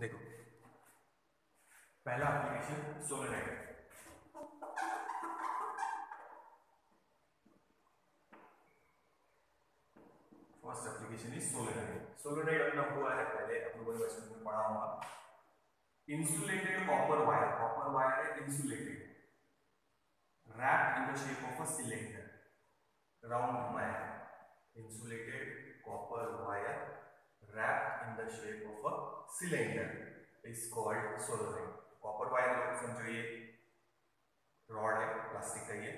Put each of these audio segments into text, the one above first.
देखो पहला application solenoid. First application is solenoid. Solenoid अपना हुआ है पहले अपने कोई बचपन में पढ़ा होगा। इंसुलेटेड कॉपर वायर है insulated, wrapped in the shape of a cylinder, round wire, insulated copper wire wrapped in the shape of a cylinder is called solenoid। Copper wire लोग समझो ये रॉड है प्लास्टिक का, ये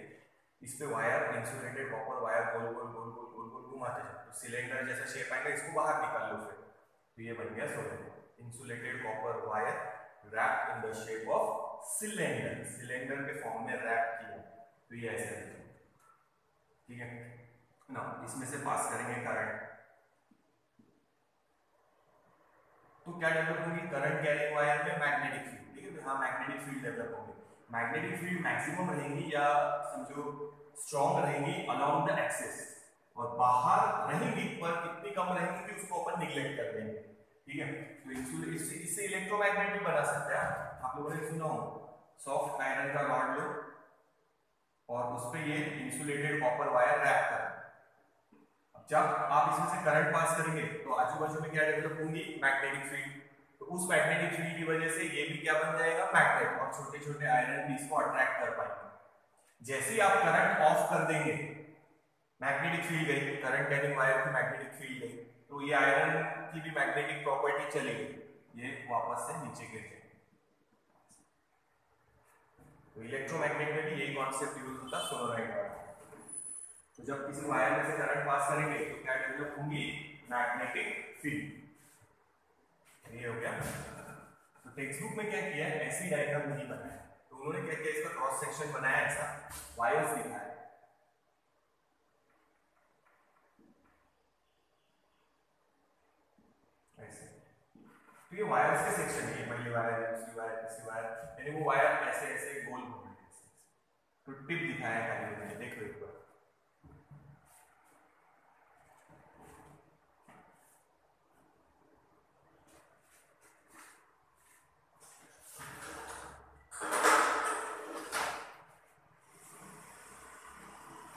इस पे वायर इंसुलेटेड कॉपर वायर गोल गोल गोल गोल गोल गोल घुमाते जाओ तो सिलेंडर जैसा शेप आएगा, इसको बाहर निकाल लो फिर तो ये बन गया solenoid. Insulated copper wire wrapped in the shape of cylinder, cylinder के फॉर्म में रैप किया तो ये ऐसे है, ठीक है ना। इसमें से पास करेंगे करंट तो क्या डेवलप होगी, करंट कैरिंग वायर में मैग्नेटिक फील्ड, ठीक है हाँ मैग्नेटिक फील्ड डेवलप होगी। मैग्नेटिक फील्ड मैक्सिमम रहेगी या समझो स्ट्रॉन्ग रहेगी अलोंग द एक्सिस, और बाहर रहेगी पर कितनी कम रहेगी कि उसको अपन निगलेक्ट कर देंगे, ठीक है। तो इससे इलेक्ट्रोमैग्नेट भी बना सकते हैं। आप लोगों ने सुना हो सॉफ्ट आयरन का रॉड लो और उस पे ये इंसुलेटेड कॉपर वायर रैप कर, जब आप इसमें से करंट पास करेंगे तो आजू बाजू में क्या डेवलप होंगी, मैग्नेटिक फील्ड। तो उस मैग्नेटिक फील्ड की वजह से ये भी क्या बन जाएगा, मैग्नेट, और छोटे छोटे आयरन भी इसको अट्रैक्ट कर पाएंगे। जैसे ही आप करंट ऑफ कर देंगे मैग्नेटिक फील्ड गई, करंट कैरिंग वायर की मैग्नेटिक फील्ड गई, तो ये आयरन की भी मैग्नेटिक प्रॉपर्टी चली गई, ये वापस से नीचे गिर जाए। तो इलेक्ट्रोमैग्नेट में भी यही कॉन्सेप्ट यूज होता है सोलेनोइड वाला। तो जब किसी वायर में से करंट पास करेंगे तो क्या डेवलप होंगी, मैग्नेटिक फील्ड। ये हो गया। तो टेक्स्ट बुक में क्या किया है, ऐसी डायग्राम नहीं बनाया, तो उन्होंने क्या किया, इसका क्रॉस सेक्शन बनाया, ऐसा वायर्स दिखाया ऐसे। तो ये वायर्स के सेक्शन है, पहली वायर दूसरी वायर तीसरी वायर, यानी वो वायर ऐसे ऐसे गोल घूम रहे हैं। तो टिप दिखाया है खाली उन्होंने, देख लो एक बार।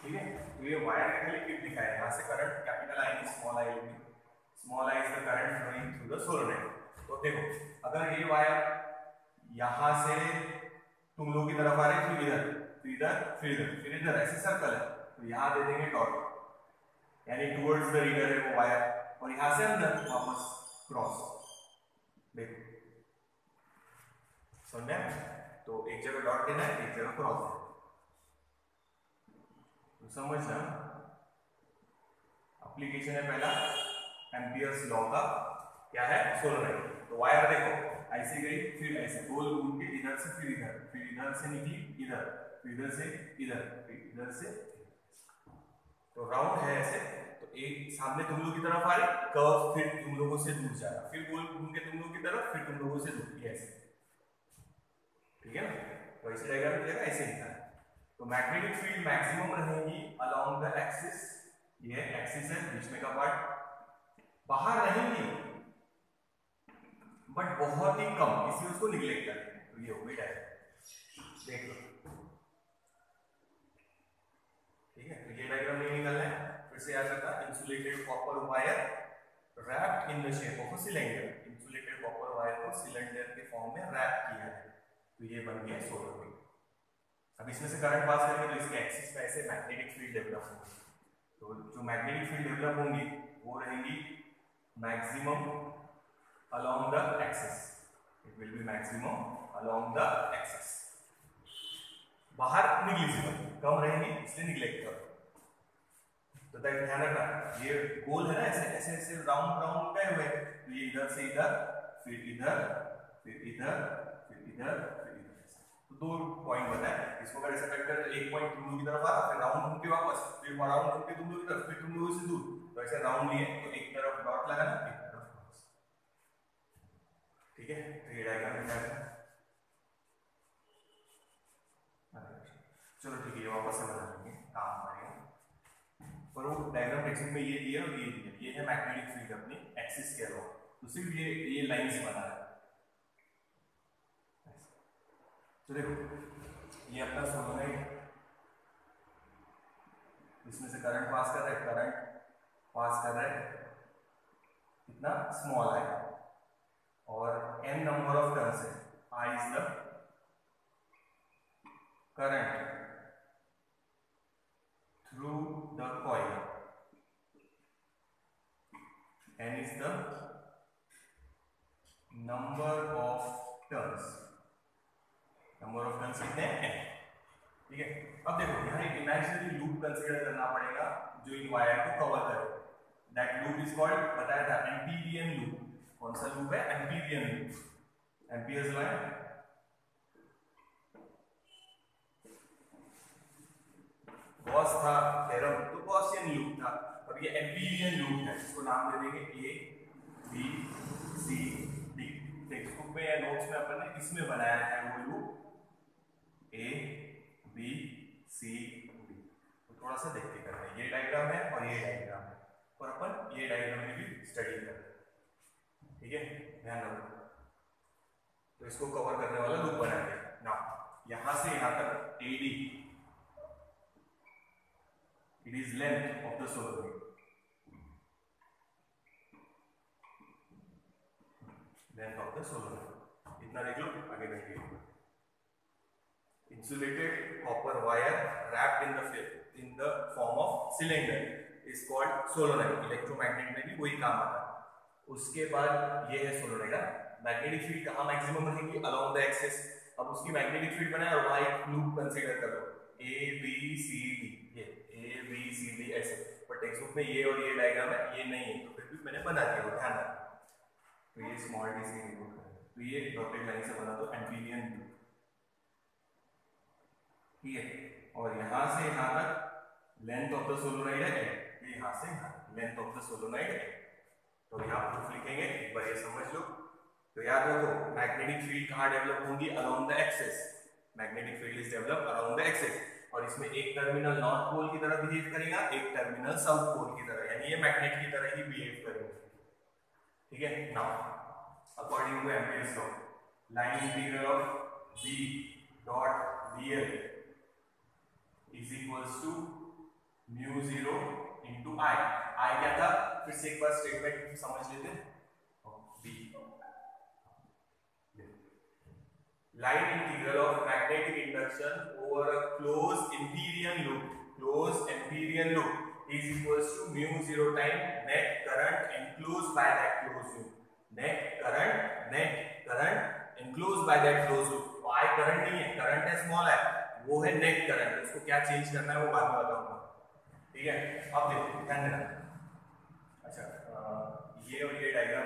ठीक है, तो ये वायर का खाली टिप दिखाया है, यहाँ से current capital I small I लेंगे, small I is the current flowing through the solenoid. तो देखो अगर ये वायर यहाँ से तुम लोग की तरफ आ रहे, फिर इधर फिर इधर फिर इधर फिर इधर, ऐसे सर्कल है, तो यहाँ दे देंगे टॉर्क, यानी टुवर्ड्स द रीडर है वो वायर, और यहाँ से अंदर वापस क्रॉस। देखो समझे, तो एक जगह डॉट देना है, एक जगह क्रॉस देना है, तो समझना। एप्लीकेशन है पहला एम्पियर्स लॉ का, क्या है, सोलेनोइड। तो वायर देखो ऐसे गई, फिर ऐसे गोल घूम के इधर से फिर इधर से निकली इधर, फिर इधर से इधर, फिर इधर से, तो राउंड है ऐसे। तो एक सामने तुम लोग की तरफ आ रही कर्व, फिर तुम लोगों से दूर जा रहा, फिर गोल घूम के तुम लोग की तरफ, फिर तुम लोगों से दूर, ऐसे, ठीक है ना। तो ऐसे डायग्राम मिलेगा, ऐसे लिखा है। तो मैग्नेटिक फील्ड मैक्सिमम रहेगी अलोंग द एक्सिस, ये एक्सिस है बीच में का पार्ट, बाहर रहेंगी बट बहुत ही कम, इसलिए उसको निगलेक्ट करते हैं। तो ये हो गई डायग्राम, देख लो, ठीक है। तो ये डायग्राम नहीं निकलना है, फिर से याद रखना, insulated copper wire wrapped in the shape of a cylinder, insulated copper wire को सिलेंडर के फॉर्म में रैप किया है, तो ये बन गया सोलेनोइड। अब इसमें से करंट पास करेंगे तो इसके एक्सिस पे ऐसे मैग्नेटिक फील्ड डेवलप होगी, तो जो मैग्नेटिक फील्ड डेवलप होंगी वो रहेंगी maximum along the axis, it will be maximum along the axis, बाहर निग्लिजिबल, कम रहेंगी इसलिए निग्लेक्ट करो। तो ध्यान रखना, ये गोल है ना, ऐसे ऐसे ऐसे राउंड राउंड गए हुए, तो ये इधर से इधर फिर इधर फिर इधर फिर इधर फिर इधर, तो दो पॉइंट बताए, इसको अगर ऐसे कट कर तो एक पॉइंट तुम लोग की तरफ आ रहा, फिर राउंड घूम के वापस, फिर राउंड घूम के तुम लोग की तरफ, फिर तुम लोगों से दूर, तो ऐसे राउंड लिए तो एक तरफ डॉट लगाना, एक तरफ क्रॉस, ठीक है। तो ये डायग्राम क्या है, चलो ठीक है, ये वापस से बना लेंगे, काम करेंगे। पर वो डायग्राम टेक्स्ट में ये दिया और ये है मैग्नेटिक फील्ड अपनी एक्सिस के अलावा, तो सिर्फ ये लाइंस बना है, तो देखो ये अपना सोलोनॉइड, इसमें से करंट पास कर रहा है, करंट पास कर रहा है कितना स्मॉल आई, और n नंबर ऑफ टर्न्स है, I is the current through the coil, n is the number of turns, number of turns कितने हैं n, ठीक है। अब देखो यहाँ एक इमेजिनरी लूप कंसीडर करना पड़ेगा जो इन वायर को कवर करे, दैट लूप इज कॉल्ड, बताया था एम्पीरियन लूप। कौन सा लूप है? एम्पीरियन लूप, एम्पियर्स लॉ है, गॉस था थ्योरम तो गॉसियन लूप था, अब ये एम्पीरियन लूप है, इसको नाम दे देंगे A B C D. Text book में या नोट्स में अपन ने इसमें बनाया है वो loop A B C D, तो थोड़ा सा देख के करते हैं। ये डायग्राम है और ये डायग्राम है, और अपन ये डायग्राम में भी स्टडी करते हैं, ठीक है, ध्यान रखो। तो इसको कवर करने वाला लूप बना दिया ना, यहां से यहां तक AD, it is length of the solenoid, length of the solenoid, इतना देख लो, आगे बढ़िए। Insulated copper wire wrapped in the form of cylinder is called solenoid। Electromagnet में भी वही काम आता है। उसके बाद ये है सोलोनॉइड, मैग्नेटिक फील्ड कहाँ मैक्सिमम रहेगी? Along the axis. अब उसकी मैग्नेटिक फील्ड बनाए और वहां एक लूप कंसीडर कर लो, ए बी सी डी, ये ए बी सी डी ऐसे, पर टेक्स्ट बुक में ये और ये डायग्राम है, ये नहीं है, तो फिर भी मैंने बना दिया, ध्यान रखना। तो ये स्मॉल डी से इंक्लूड करें, तो ये डॉटेड लाइन से बना दो एम्पीरियन लूप, ठीक है। और यहां से यहां तक लेंथ ऑफ द सोलोनॉइड है, ये यहां से यहां लेंथ ऑफ द सोलोनॉइड है, तो यहां प्रूफ लिखेंगे, एक बार ये समझ लो। तो याद रखो मैग्नेटिक फील्ड कहां डेवलप होंगी? Along the axis, magnetic field is develop along the axis, और इसमें एक टर्मिनल नॉर्थ पोल की तरह बिहेव करेगा, एक टर्मिनल साउथ पोल की तरह, यानी ये मैग्नेट की तरह ही बिहेव करेगा, ठीक है। Now according to Ampere's law, line integral of B dot dl is equals to mu 0 into I क्या था? फिर से एक बार स्टेटमेंट समझ लेते हैं। B line integral of magnetic induction over a closed Amperian loop is equals to mu 0 time net current enclosed by that closed loop, net current enclosed by that closed loop। तो I current नहीं है, current है small है, वो है net current, उसको क्या change करना है वो बाद में बताऊंगा, ठीक है। अब देखो ध्यान देना, अच्छा ये और ये डायग्राम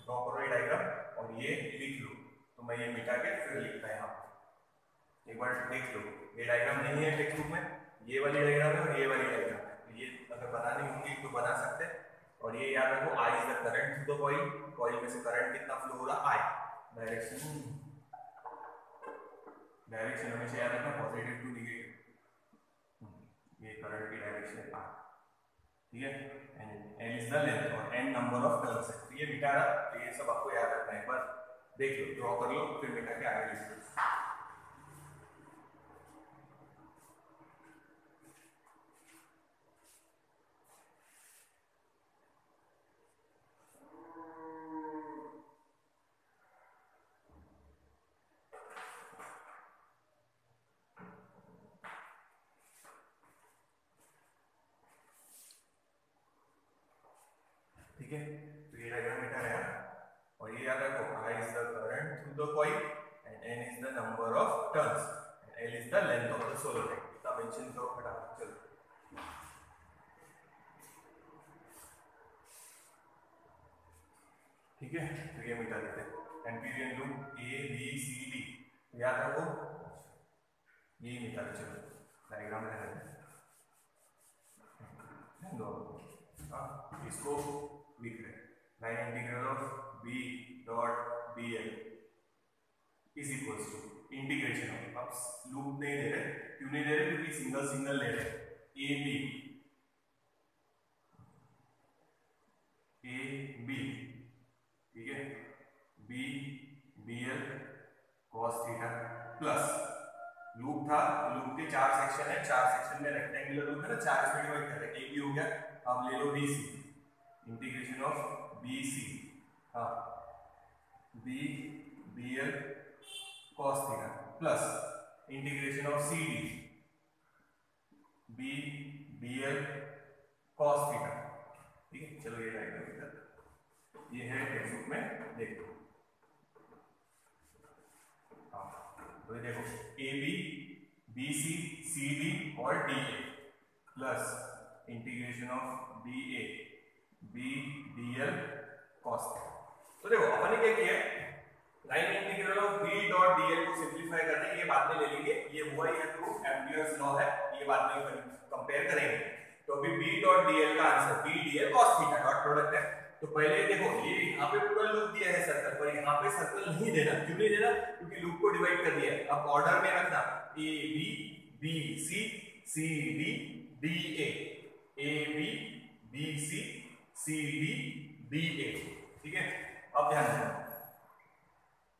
ड्रॉ करो, ये डायग्राम और ये लिख लो, तो मैं ये मिटा के फिर लिखता है यहाँ, एक बार देख लो, ये डायग्राम नहीं है टेक्स्ट बुक में, ये वाली डायग्राम है और ये वाली डायग्राम है, तो ये अगर बनानी होगी तो बना सकते हैं। और ये याद रखो, I is the current through the coil, coil में से करंट कितना फ्लो हो रहा है? I, डायरेक्शन हमेशा याद रखना, पॉजिटिव टू नेगेटिव, ये करंट की डायरेक्शन है, ठीक है। And L is the length और n नंबर ऑफ टर्न्स है, तो ये मिटा रहा, तो ये सब आपको याद रखना है, एक बार देख लो, ड्रॉ कर लो, फिर मिटा के आगे लिख लो। ठीक है, तो ये डायग्राम मिटा रहा है, और ये याद रखो, I is the current through the coil and n is the number of turns and L is the length of the solenoid। इतना मेंशन करो फटाफट, चलो। ठीक है, तो ये मिटा देते हैं, Amperian loop A B C D, याद रखो यही मिटा दे, चलो डायग्राम में रहते हैं, इसको लिख रहे हैं, line integral of B dot dl is equals to integration of, अब लूप नहीं दे रहे, क्यों नहीं दे रहे? क्योंकि सिंगल सिंगल ले रहे, ए बी, ठीक है, B dl cos theta plus था लूप के 4 सेक्शन है, 4 सेक्शन में रेक्टेंगुलर लूप है ना, 4 इसमें डिवाइड कर रहे हैं, ए बी हो गया। अब ले लो B C, integration of B C, हाँ B B L cos theta plus integration of C D B B L cos theta. ठीक है, चलो ये राइट कर देते, ये है टेक्स्ट बुक में, देखो तो ये देखो A B B C C D और D A plus integration of B A B D L cos theta. तो देखो अपन ने क्या किया, line integral of B dot D L को सिंप्लीफाई करते हैं, ये बाद में ले लेंगे, ये हुआ ही है प्रूफ, एम्पियर्स लॉ है, ये बाद में कंपेयर करेंगे। तो अभी बी डॉट डी एल का answer B D L cos theta dot product है। तो पहले देखो ये यहाँ पे पूरा लूप दिया है सर्कल पर, यहाँ पे सर्कल नहीं देना, क्यों नहीं देना, क्योंकि लूप को डिवाइड कर दिया है। अब ऑर्डर में रखना A B B C C D D A B B C C D D A. ठीक है, अब ध्यान देना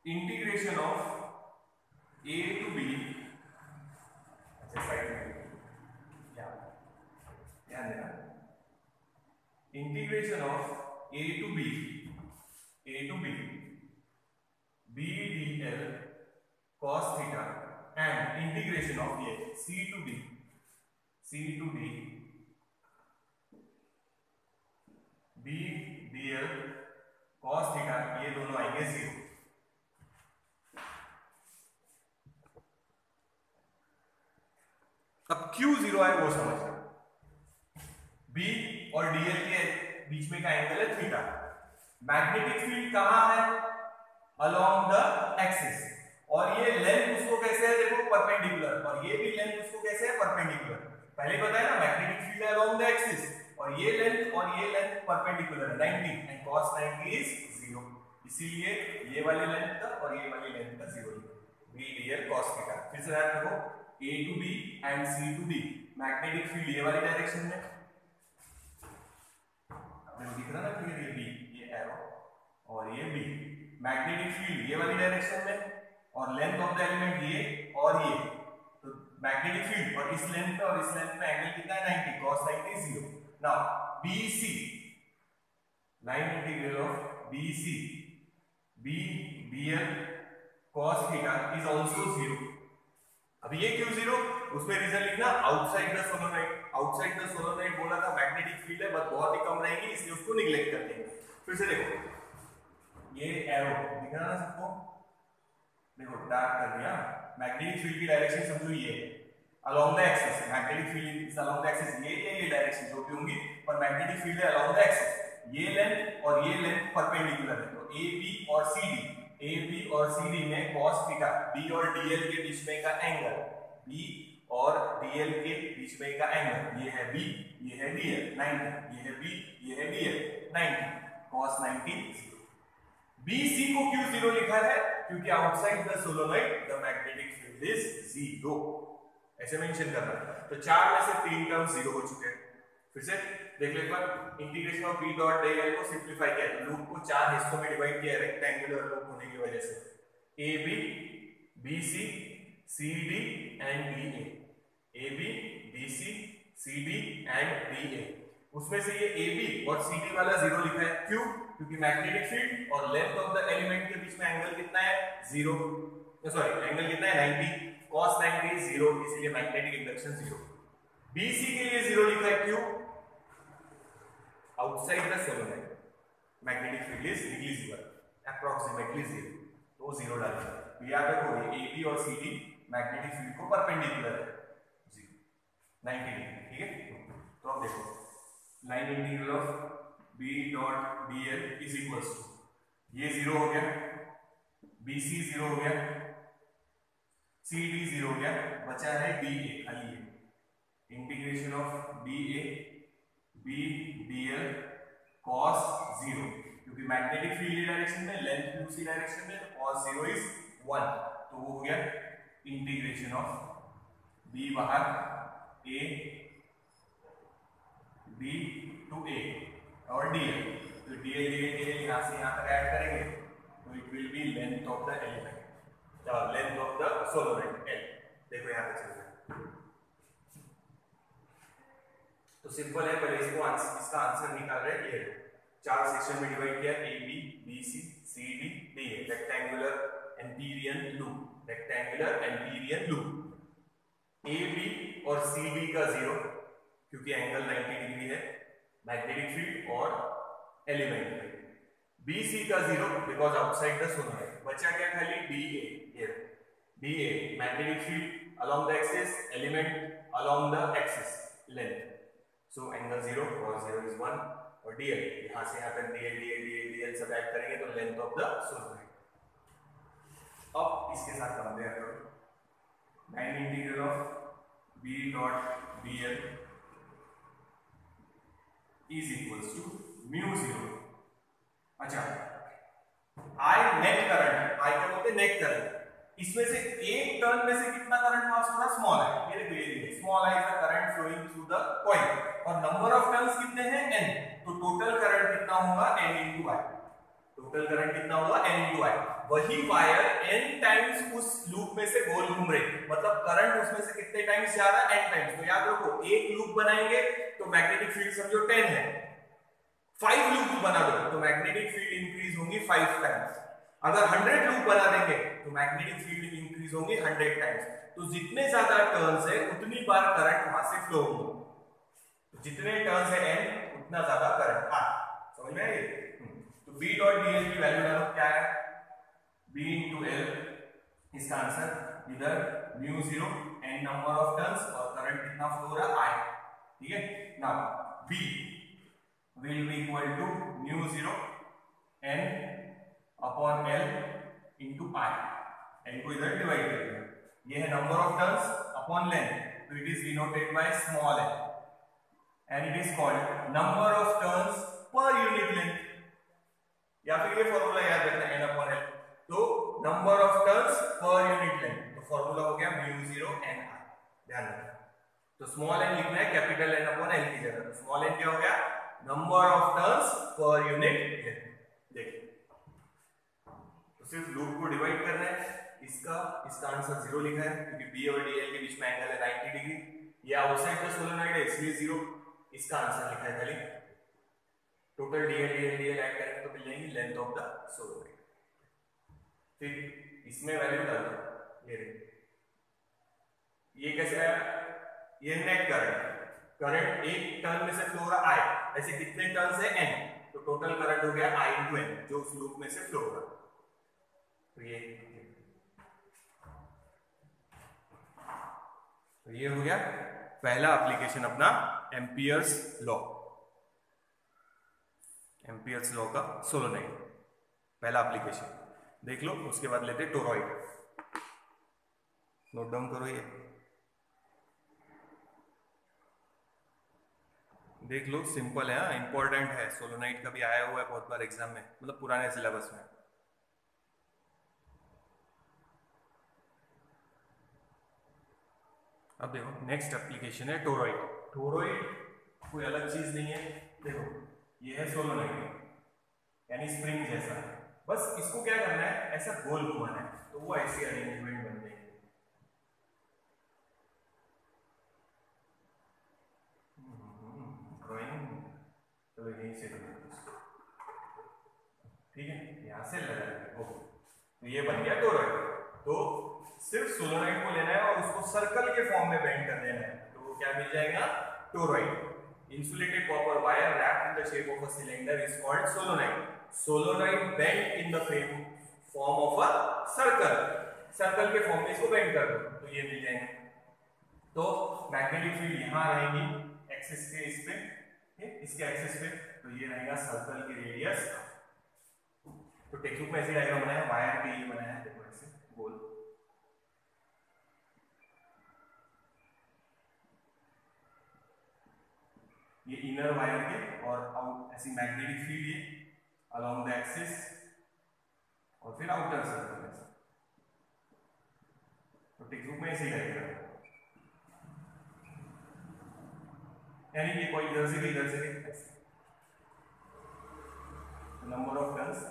integration of A to B, अच्छा साइड में ध्यान देना, integration of A to B B D L cos theta and integration of ये C to D B D L cos theta, ये दोनों आएंगे 0। अब क्यों 0 आए वो समझना, बी और डीएल के बीच में का एंगल है थीटा, मैग्नेटिक फील्ड कहां है, अलोंग द एक्सिस, और ये लेंथ उसको कैसे है, देखो परपेंडिकुलर, और ये भी लेंथ उसको कैसे है, परपेंडिकुलर। पहले बताया ना मैग्नेटिक फील्ड है अलोंग द एक्सिस, और ये लेंथ परपेंडिकुलर है 90 एंड cos 90 इज 0, इसीलिए ये वाली लेंथ का और ये वाली लेंथ का 0 B D L cos theta. फिर से याद रखो A to B and C to D, magnetic field ये वाली डायरेक्शन में, आपको दिख रहा ना क्लियर, ये B, ये एरो और ये B, मैग्नेटिक फील्ड ये वाली डायरेक्शन में, और लेंथ ऑफ द एलिमेंट ये और ये, तो मैग्नेटिक फील्ड और इस लेंथ में एंगल कितना है 90, cos 90 0। Now BC, line integral of BC B BL cos theta is also 0। अब ये क्यों 0, उसमें रीजन लिखना आउटसाइड द सोलेनोइड बोला था, मैग्नेटिक फील्ड है बस बहुत ही कम रहेगी, इसलिए उसको निगलेक्ट कर देंगे। फिर से देखो ये एरो दिख रहा ना सबको, देखो डार्क कर दिया, मैग्नेटिक फील्ड की डायरेक्शन समझो ये along the axis, magnetic field is along the axis, ये डायरेक्शन जो भी होंगी, पर मैग्नेटिक फील्ड है अलोंग द एक्सिस, ये लेंथ और ये लेंथ परपेंडिकुलर है, तो ए बी और सी डी, ए बी और सी डी में cos थीटा, बी और डीएल के बीच में का एंगल, बी और डीएल के बीच में का एंगल, ये है बी, ये है डीएल 90, ये है बी, ये है डीएल 90, cos 90 0। BC को क्यों 0 लिखा है, क्योंकि outside the solenoid the magnetic field is 0, ऐसे मेंशन करना है। तो 4 में से 3 टर्म 0 हो चुके हैं। फिर से देख लो एक बार, integration of B dot D L को सिंप्लीफाई किया, लूप को 4 हिस्सों में डिवाइड किया रेक्टेंगुलर लूप होने की वजह से, A B B C C D and D A B B C C D and D A, उसमें से ये ए बी और सी डी वाला 0 लिखा है, क्यों, क्योंकि मैग्नेटिक फील्ड और लेंथ ऑफ द एलिमेंट के बीच में एंगल कितना है 0, सॉरी एंगल कितना है 90, cos 90 is 0, इसलिए मैग्नेटिक इंडक्शन 0। BC के लिए 0 लिखा है, क्यों, outside the solenoid magnetic field is negligible, approximately 0, तो 0 डालेंगे। याद रखो ये AB और CD मैग्नेटिक फील्ड को परपेंडिकुलर है 0 90 डिग्री। ठीक है, तो अब देखो line integral of B dot DL is equals to ये 0 हो गया, BC 0 हो गया, CD 0 हो गया, बचा है DA खाली है, integration of DA B DL cos 0, क्योंकि मैग्नेटिक फील्ड डायरेक्शन में, लेंथ भी उसी डायरेक्शन में, cos 0 इज 1, तो वो हो गया इंटीग्रेशन ऑफ B बाहर A B टू A और DL, तो DL यहां से यहां तक ऐड करेंगे तो it will be length of the element, length of the solenoid L, देखो यहाँ पे चल रहा है। तो सिंपल है, पहले इसका आंसर निकाल रहे हैं। ये 4 सेक्शन में डिवाइड किया, A B, B C, C D, D A. Rectangular Amperian loop, rectangular Amperian loop. A B और सी डी का 0 क्योंकि एंगल 90 डिग्री है, मैग्नेटिक फील्ड और एलिमेंट में। बी सी का 0 बिकॉज आउटसाइड द सोलेनोइड। बचा क्या खाली D A. D A magnetic field along the axis, element along the axis length. So angle 0 और 0 is 1। और डीएल यहां से यहां तक डीएल सब ऐड करेंगे तो लेंथ ऑफ द सोलेनोइड। अब इसके साथ कंपेयर करो। Line integral of B dot DL is equals to mu 0। अच्छा, आई नेट करंट, आई क्या बोलते हैं नेट करंट। इसमें से एक टर्न में से कितना करंट पास हो रहा है, स्मॉल है। ये देखिए small I is the current flowing through the coil और नंबर ऑफ टर्न्स कितने हैं n, तो टोटल करंट कितना होगा n into i। Total current कितना होगा n into i। वही वायर n टाइम्स उस लूप में से गोल घूम रही, मतलब करंट उसमें से कितने टाइम्स जा रहा है n टाइम्स। तो याद रखो एक लूप बनाएंगे तो मैग्नेटिक फील्ड समझो 10 है, 5 लूप बना दो तो मैग्नेटिक फील्ड इंक्रीज होंगी 5 टाइम्स। अगर 100 लूप बना देंगे तो मैग्नेटिक फील्ड इंक्रीज होंगी 100 टाइम्स। तो जितने ज्यादा टर्न्स है उतनी बार करंट वहां से फ्लो होगा। तो जितने टर्न्स है n उतना ज्यादा करंट आ। समझ में आई? तो b डॉट dl की वैल्यू डालो, क्या है b into l। इसका आंसर इधर mu 0 n number of turns और करंट कितना फ्लो हो रहा है i। ठीक है, now b will be equal to mu 0 n upon l into i। n को इधर डिवाइड कर दिया, ये है number of turns upon length, तो it is denoted by small n and it is called number of turns per unit length। या फिर ये फॉर्मूला याद रखना n upon l। तो number of turns per unit length, तो formula हो गया म्यू 0 n i। ध्यान रखना, तो स्मॉल n लिखना है कैपिटल N upon l की जगह। तो स्मॉल n क्या हो गया, number of turns per unit length. देखिए तो सिर्फ लूप को डिवाइड करना है। इसका आंसर 0 लिखा है क्योंकि b और dl के बीच में एंगल है 90 डिग्री। ये आउटसाइड द सोलेनोइड है इसलिए 0। इसका आंसर लिखा है खाली। टोटल dl ऐड करेंगे तो मिल जाएगी लेंथ ऑफ द सोलेनोइड। फिर इसमें वैल्यू डाल दो, ये कैसे आया, ये नेट करंट एक टर्न में से फ्लो हो रहा i, ऐसे कितने टर्न्स है n, तो टोटल करंट हो गया i into n जो उस लूप में से फ्लो हो रहा। तो ये हो गया पहला एप्लीकेशन अपना एम्पियर्स लॉ का सोलेनोइड, पहला एप्लीकेशन देख लो। उसके बाद लेते टोरॉइड, नोट डाउन करो, ये देख लो, सिंपल है, इंपॉर्टेंट है, सोलेनोइड का भी आया हुआ है बहुत बार एग्जाम में, मतलब पुराने सिलेबस में। अब देखो नेक्स्ट एप्लीकेशन है टोरॉइड। टोरॉइड कोई अलग चीज नहीं है, देखो ये है सोलेनोइड यानी स्प्रिंग जैसा, बस इसको क्या करना है, ऐसा गोल घुमाना है तो वो ऐसी अरेंजमेंट बन जाएगी। ड्राइंग चलो यहीं से ठीक है, यहां से लगा ओके। तो ये बन गया टोरॉइड। तो सिर्फ सोलेनोइड को लेना है और उसको सर्कल के फॉर्म में बेंड कर देना है, तो वो क्या मिल जाएगा, toroid. Insulated copper wire wrapped in the shape of a cylinder is called solenoid. Solenoid bent in the form of a circle. Circle के फॉर्म में इसको बेंड कर दो तो ये मिल जाएंगे। तो मैग्नेटिक फील्ड यहाँ रहेगी एक्सिस के इस पे, इसके एक्सिस पे, तो ये रहेगा सर्कल की रेडियस। तो टेक्स्ट में ऐसे डायग्राम बनाया, वायर पे ये बनाया है, देखो ऐसे गोल। ये इनर वायर के और आउट ऐसी मैग्नेटिक फील्ड ये अलोंग द एक्सिस और फिर आउटर सर्कल ऐसे। तो टेक्स्ट में ऐसे रहेगा, यानी कि कोई इधर से भी ऐसे नंबर ऑफ टर्न्स।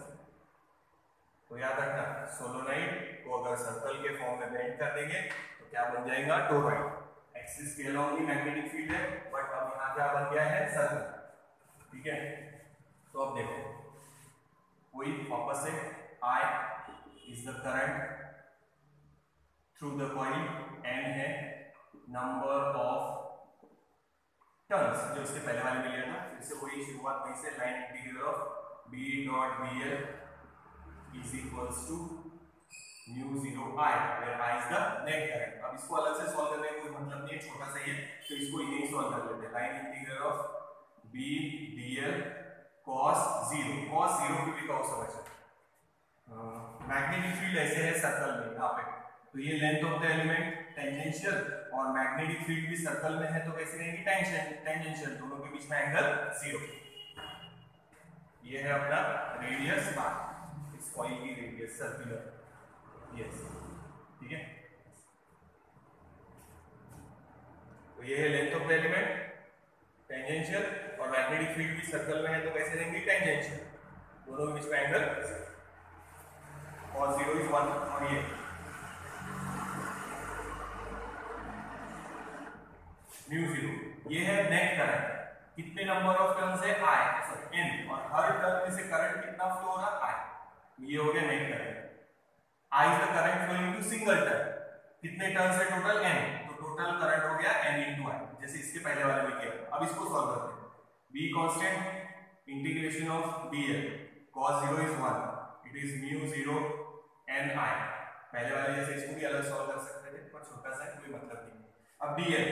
तो याद रखना सोलेनोइड को अगर सर्कल के फॉर्म में बेंड कर देंगे तो क्या बन जाएगा, टोरॉइड। एक्सिस के अलॉन्ग ही मैग्नेटिक फील्ड है, बट अब यहाँ क्या बन गया है, सर्कल। ठीक है, तो अब देखो वही वापस से I is the current through the coil, N है नंबर ऑफ टर्न्स जो इसके पहले वाले में लिया था। फिर से वही शुरुआत वहीं से, line integral of B dot BL is equals to mu 0 I, where I is the net current. अब इसको अलग से सॉल्व करने का कोई मतलब नहीं है, छोटा सा ही है, तो इसको यही सॉल्व कर लेते हैं। Line integral of B DL cos 0, cos 0 की भी कहो समझ। मैग्नेटिक फील्ड ऐसे है सर्कल में यहाँ पे, तो ये length of the element tangential, और मैग्नेटिक फील्ड भी सर्कल में है तो कैसे रहेगी, टेंजेंशियल, दोनों के बीच में एंगल 0। ये है अपना रेडियस बार, इस कॉइल की रेडियस सर्कुलर, यस, ठीक है। तो ये है length of the element tangential, और मैग्नेटिक फील्ड भी सर्कल में है तो कैसे रहेंगे, टेंजेंशियल, दोनों के बीच में एंगल, और 0 इज 1, और ये म्यू 0, ये है नेट करंट। कितने नंबर ऑफ टर्न्स है, I, N, और हर टर्न में से करंट कितना फ्लो हो रहा है, I, ये हो गया net current. I is the current flowing to single turn, कितने टर्न्स है टोटल, N, तो टोटल करंट हो गया N into I, जैसे इसके पहले वाले में किया। अब इसको सॉल्व करते हैं। B constant, integration of dl, cos 0 is 1, it is mu 0 n I, पहले वाले जैसे इसको भी अलग सॉल्व कर सकते थे, पर छोटा सा कोई मतलब नहीं। अब dl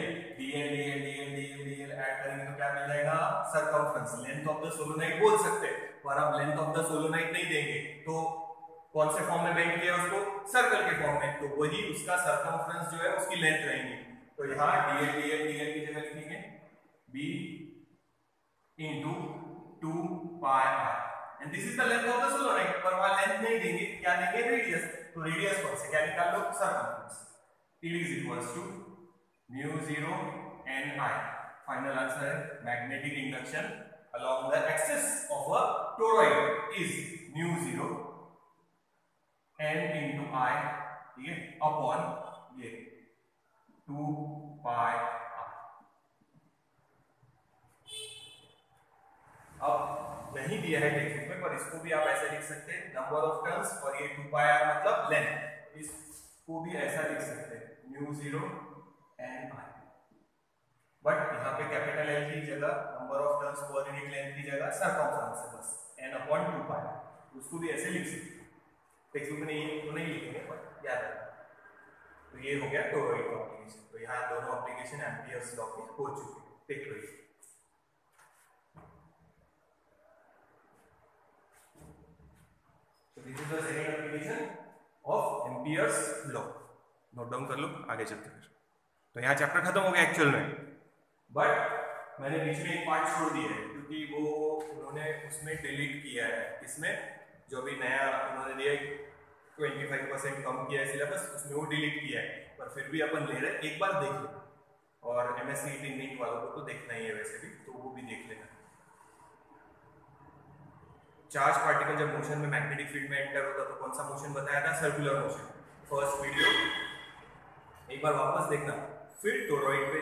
ऐड करेंगे तो क्या मिल जाएगा, circumference, length of the solenoid बोल सकते हैं, पर अब लेंथ ऑफ द सोलोनाइड नहीं देंगे, तो कौन से फॉर्म में बेंड किया उसको, सर्कल के फॉर्म में, तो वही उसका सर्कमफ्रेंस जो है उसकी लेंथ रहेगी। तो यहाँ dl की जगह लिखेंगे b into 2 pi r, and this is the length of the solenoid, पर वहां लेंथ नहीं देंगे, क्या देंगे, रेडियस। तो रेडियस कौन से, क्या निकाल लो, circumference, it is equals to mu 0 n I। Final answer है magnetic induction along the axis of a toroid is mu 0 n into I, ठीक है, अपॉन ये 2 pi r। अब नहीं दिया है टेक्स्ट में, पर इसको भी आप ऐसे लिख सकते हैं, नंबर ऑफ टर्न्स, और ये 2 pi r मतलब लेंथ, इसको भी ऐसा लिख सकते हैं, म्यू 0 n I। बट यहाँ पे कैपिटल L की जगह, number of turns per unit length की जगह सर्कमफ्रेंस है बस, n अपॉन 2 pi, उसको भी ऐसे लिख सकते हैं। टेक्स्ट बुक में नहीं लिखेंगे, पर याद रखना। तो ये हो गया टोरॉइड का एप्लीकेशन। तो यहाँ दोनों एप्लीकेशन एम्पियर्स लॉ के हो चुके हैं, टेक लो। So this is the second application of Ampere's law. Note down कर लो, आगे चलते हैं। तो यहाँ चैप्टर खत्म हो गया एक्चुअल में, बट मैंने बीच में एक पार्ट छोड़ दिया है, क्योंकि वो उन्होंने उसमें डिलीट किया है, इसमें जो भी नया उन्होंने दिया 25% कम किया है सिलेबस, उसमें वो डिलीट किया है, पर फिर भी अपन ले रहे हैं, एक बार देख लो। और MSc नीट वालों को तो देखना ही है वैसे भी, तो वो भी देख लेना। चार्ज पार्टिकल जब मोशन में मैग्नेटिक फील्ड में एंटर होता तो कौन सा मोशन बताया था, सर्कुलर मोशन। फर्स्ट वीडियो एक बार वापस देखना, फिर टोरॉइड पे,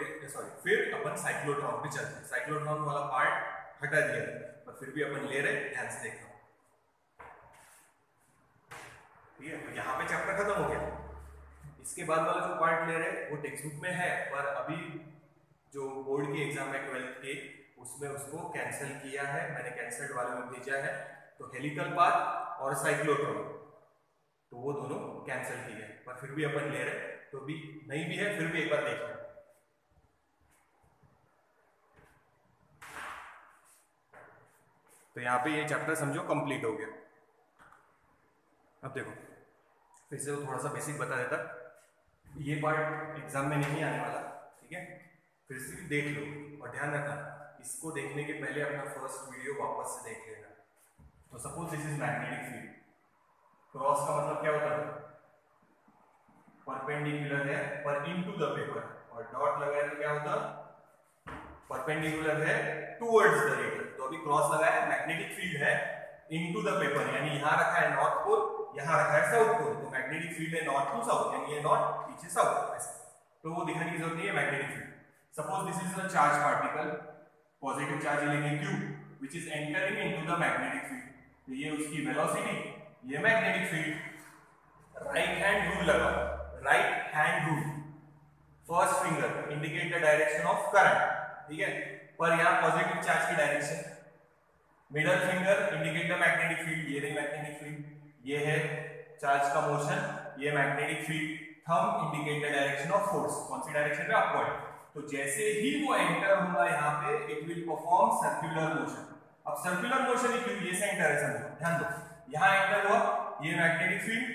फिर अपन साइक्लोट्रॉन पे चलते हैं। साइक्लोट्रॉन वाला पार्ट हटा दिया, पर फिर भी अपन ले रहे, ध्यान से देखना, ठीक है। तो यहाँ पे चैप्टर खत्म हो गया। इसके बाद वाला जो पार्ट ले रहे वो टेक्स्ट बुक में है, पर अभी जो बोर्ड की एग्जाम है 12th के, उसमें उसको कैंसिल किया है, मैंने कैंसल्ड वाले में भेजा है। तो हेलिकल पाथ और साइक्लोट्रॉन, तो वो दोनों कैंसिल किए हैं, पर फिर भी अपन ले रहे, तो भी नहीं भी है, फिर भी एक बार देख लें। तो यहाँ पे ये चैप्टर समझो कंप्लीट हो गया। अब देखो फिर से थोड़ा सा बेसिक बता देता, ये पार्ट एग्जाम में नहीं आने वाला, ठीक है। फिर से देख लो, और ध्यान रखना इसको देखने के पहले अपना फर्स्ट वीडियो वापस से देख लेना। तो suppose this is magnetic field, cross का मतलब क्या होता है, परपेंडिकुलर है पर इनटू द पेपर, और डॉट लगाया तो क्या होता, परपेंडिकुलर है टुवर्ड्स द रेडियस। तो अभी क्रॉस लगाया, मैग्नेटिक फील्ड है इनटू द पेपर, यानी यहां रखा है नॉर्थ पोल, यहां रखा है साउथ पोल, तो मैग्नेटिक फील्ड है नॉर्थ टू साउथ, यानी ये नॉर्थ पीछे साउथ, तो वो दिखाने की जरूरत नहीं है magnetic field. Suppose this is a charge particle, positive charge लेंगे q which is entering into the magnetic field, तो ये उसकी वेलोसिटी, ये magnetic field. Right hand rule लगाओ, right hand rule, first finger indicate the direction of current, ठीक है, पर यहाँ पॉजिटिव चार्ज की direction, middle finger indicate the magnetic field, ये रही मैग्नेटिक फील्ड, ये है चार्ज का मोशन, ये magnetic field, thumb indicate the direction of force, कौन सी डायरेक्शन में, अपवर्ड। तो जैसे ही वो एंटर होगा यहाँ पे it will perform circular motion. अब सर्कुलर मोशन ही क्यों, ये सेंटर है, समझो, ध्यान दो, यहाँ एंटर हुआ, ये मैग्नेटिक फील्ड,